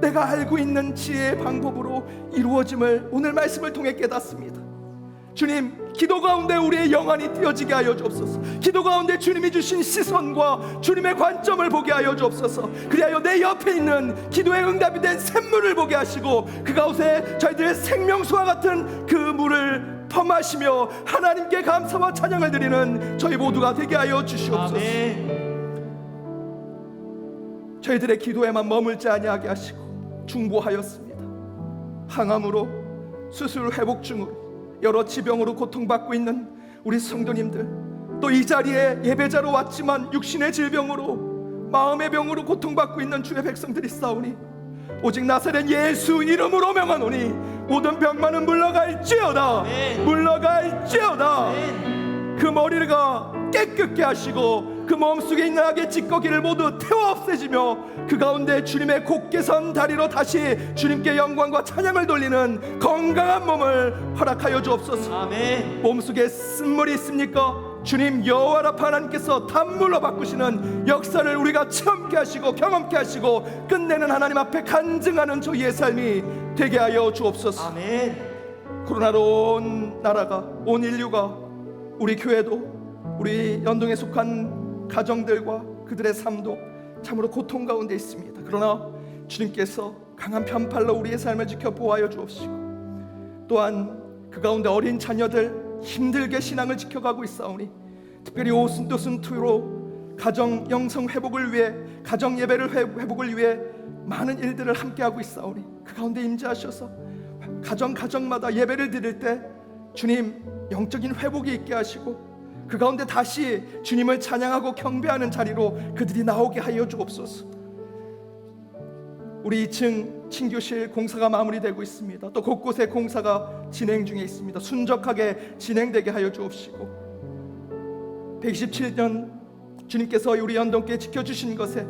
Speaker 3: 내가 알고 있는 지혜의 방법으로 이루어짐을 오늘 말씀을 통해 깨닫습니다. 주님, 기도 가운데 우리의 영안이 띄어지게 하여 주옵소서. 기도 가운데 주님이 주신 시선과 주님의 관점을 보게 하여 주옵소서. 그리하여 내 옆에 있는 기도의 응답이 된 샘물을 보게 하시고 그 가운데 저희들의 생명수와 같은 그 물을 퍼마시며 하나님께 감사와 찬양을 드리는 저희 모두가 되게 하여 주시옵소서.
Speaker 1: 아멘.
Speaker 3: 저희들의 기도에만 머물지 아니하게 하시고 중보하였습니다. 항암으로, 수술 회복 중으로, 여러 지병으로 고통받고 있는 우리 성도님들, 또 이 자리에 예배자로 왔지만 육신의 질병으로, 마음의 병으로 고통받고 있는 주의 백성들이 싸우니 오직 나사렛 예수 이름으로 명하노니 모든 병만은 물러갈지어다.
Speaker 1: 아멘.
Speaker 3: 물러갈지어다.
Speaker 1: 아멘.
Speaker 3: 그 머리가 깨끗게 하시고 그 몸속에 있는 악의 찌꺼기를 모두 태워 없애지며 그 가운데 주님의 곧게 선 다리로 다시 주님께 영광과 찬양을 돌리는 건강한 몸을 허락하여 주옵소서.
Speaker 1: 아멘.
Speaker 3: 몸속에 쓴물이 있습니까? 주님 여호와라파 하나님께서 단물로 바꾸시는 역사를 우리가 체험케 하시고 경험케 하시고 끝내는 하나님 앞에 간증하는 저희의 삶이 되게 하여 주옵소서.
Speaker 1: 아멘.
Speaker 3: 코로나로 온 나라가, 온 인류가, 우리 교회도, 우리 연동에 속한 가정들과 그들의 삶도 참으로 고통 가운데 있습니다. 그러나 주님께서 강한 편팔로 우리의 삶을 지켜 보호하여 주옵시고 또한 그 가운데 어린 자녀들 힘들게 신앙을 지켜가고 있사오니 특별히 오순도순투로 가정 영성 회복을 위해, 가정 예배를 회복을 위해 많은 일들을 함께하고 있사오니 그 가운데 임재하셔서 가정마다 예배를 드릴 때 주님 영적인 회복이 있게 하시고 그 가운데 다시 주님을 찬양하고 경배하는 자리로 그들이 나오게 하여 주옵소서. 우리 2층 친교실 공사가 마무리되고 있습니다. 또 곳곳에 공사가 진행 중에 있습니다. 순적하게 진행되게 하여 주옵시고 127년 주님께서 우리 연동께 지켜주신 것에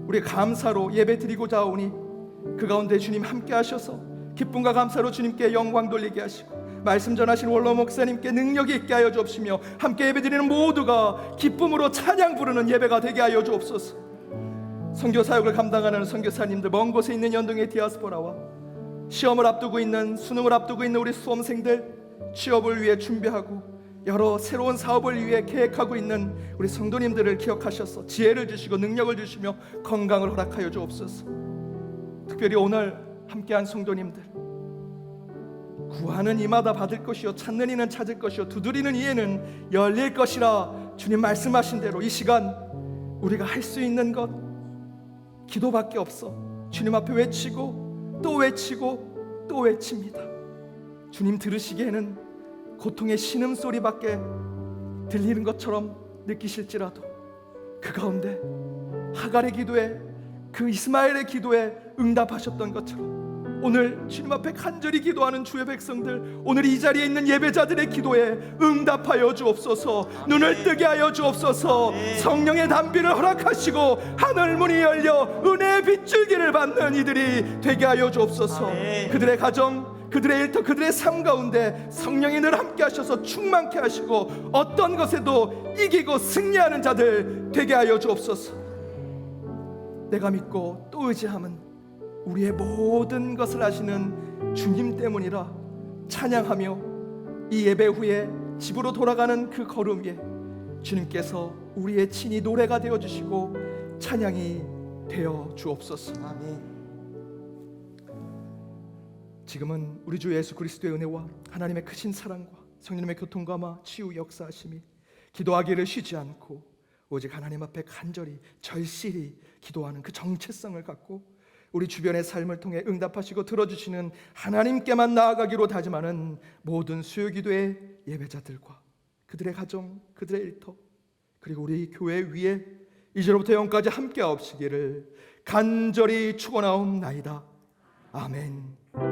Speaker 3: 우리 감사로 예배 드리고자 오니 그 가운데 주님 함께 하셔서 기쁨과 감사로 주님께 영광 돌리게 하시고 말씀 전하신 원로 목사님께 능력이 있게 하여 주옵시며 함께 예배드리는 모두가 기쁨으로 찬양 부르는 예배가 되게 하여 주옵소서. 선교 사역을 감당하는 선교사님들, 먼 곳에 있는 연동의 디아스포라와 시험을 앞두고 있는, 수능을 앞두고 있는 우리 수험생들, 취업을 위해 준비하고 여러 새로운 사업을 위해 계획하고 있는 우리 성도님들을 기억하셔서 지혜를 주시고 능력을 주시며 건강을 허락하여 주옵소서. 특별히 오늘 함께한 성도님들, 구하는 이마다 받을 것이요 찾는 이는 찾을 것이요 두드리는 이에는 열릴 것이라 주님 말씀하신 대로 이 시간 우리가 할 수 있는 것 기도밖에 없어. 주님 앞에 외치고 또 외치고 또 외칩니다. 주님 들으시기에는 고통의 신음소리밖에 들리는 것처럼 느끼실지라도 그 가운데 하갈의 기도에 그 이스마엘의 기도에 응답하셨던 것처럼 오늘 주님 앞에 간절히 기도하는 주의 백성들, 오늘 이 자리에 있는 예배자들의 기도에 응답하여 주옵소서. 눈을 뜨게 하여 주옵소서. 성령의 단비를 허락하시고 하늘 문이 열려 은혜의 빗줄기를 받는 이들이 되게 하여 주옵소서. 그들의 가정, 그들의 일터, 그들의 삶 가운데 성령이 늘 함께 하셔서 충만케 하시고 어떤 것에도 이기고 승리하는 자들 되게 하여 주옵소서. 내가 믿고 또 의지함은 우리의 모든 것을 아시는 주님 때문이라 찬양하며 이 예배 후에 집으로 돌아가는 그 걸음 위에 주님께서 우리의 친히 노래가 되어주시고 찬양이 되어 주옵소서.
Speaker 1: 아멘.
Speaker 3: 지금은 우리 주 예수 그리스도의 은혜와 하나님의 크신 사랑과 성령님의 교통감화 치유 역사하심이 기도하기를 쉬지 않고 오직 하나님 앞에 간절히 절실히 기도하는 그 정체성을 갖고 우리 주변의 삶을 통해 응답하시고 들어주시는 하나님께만 나아가기로 다짐하는 모든 수요기도의 예배자들과 그들의 가정, 그들의 일터, 그리고 우리 교회 위에 이제로부터 영까지 함께 하옵시기를 간절히 축원하옵나이다. 아멘.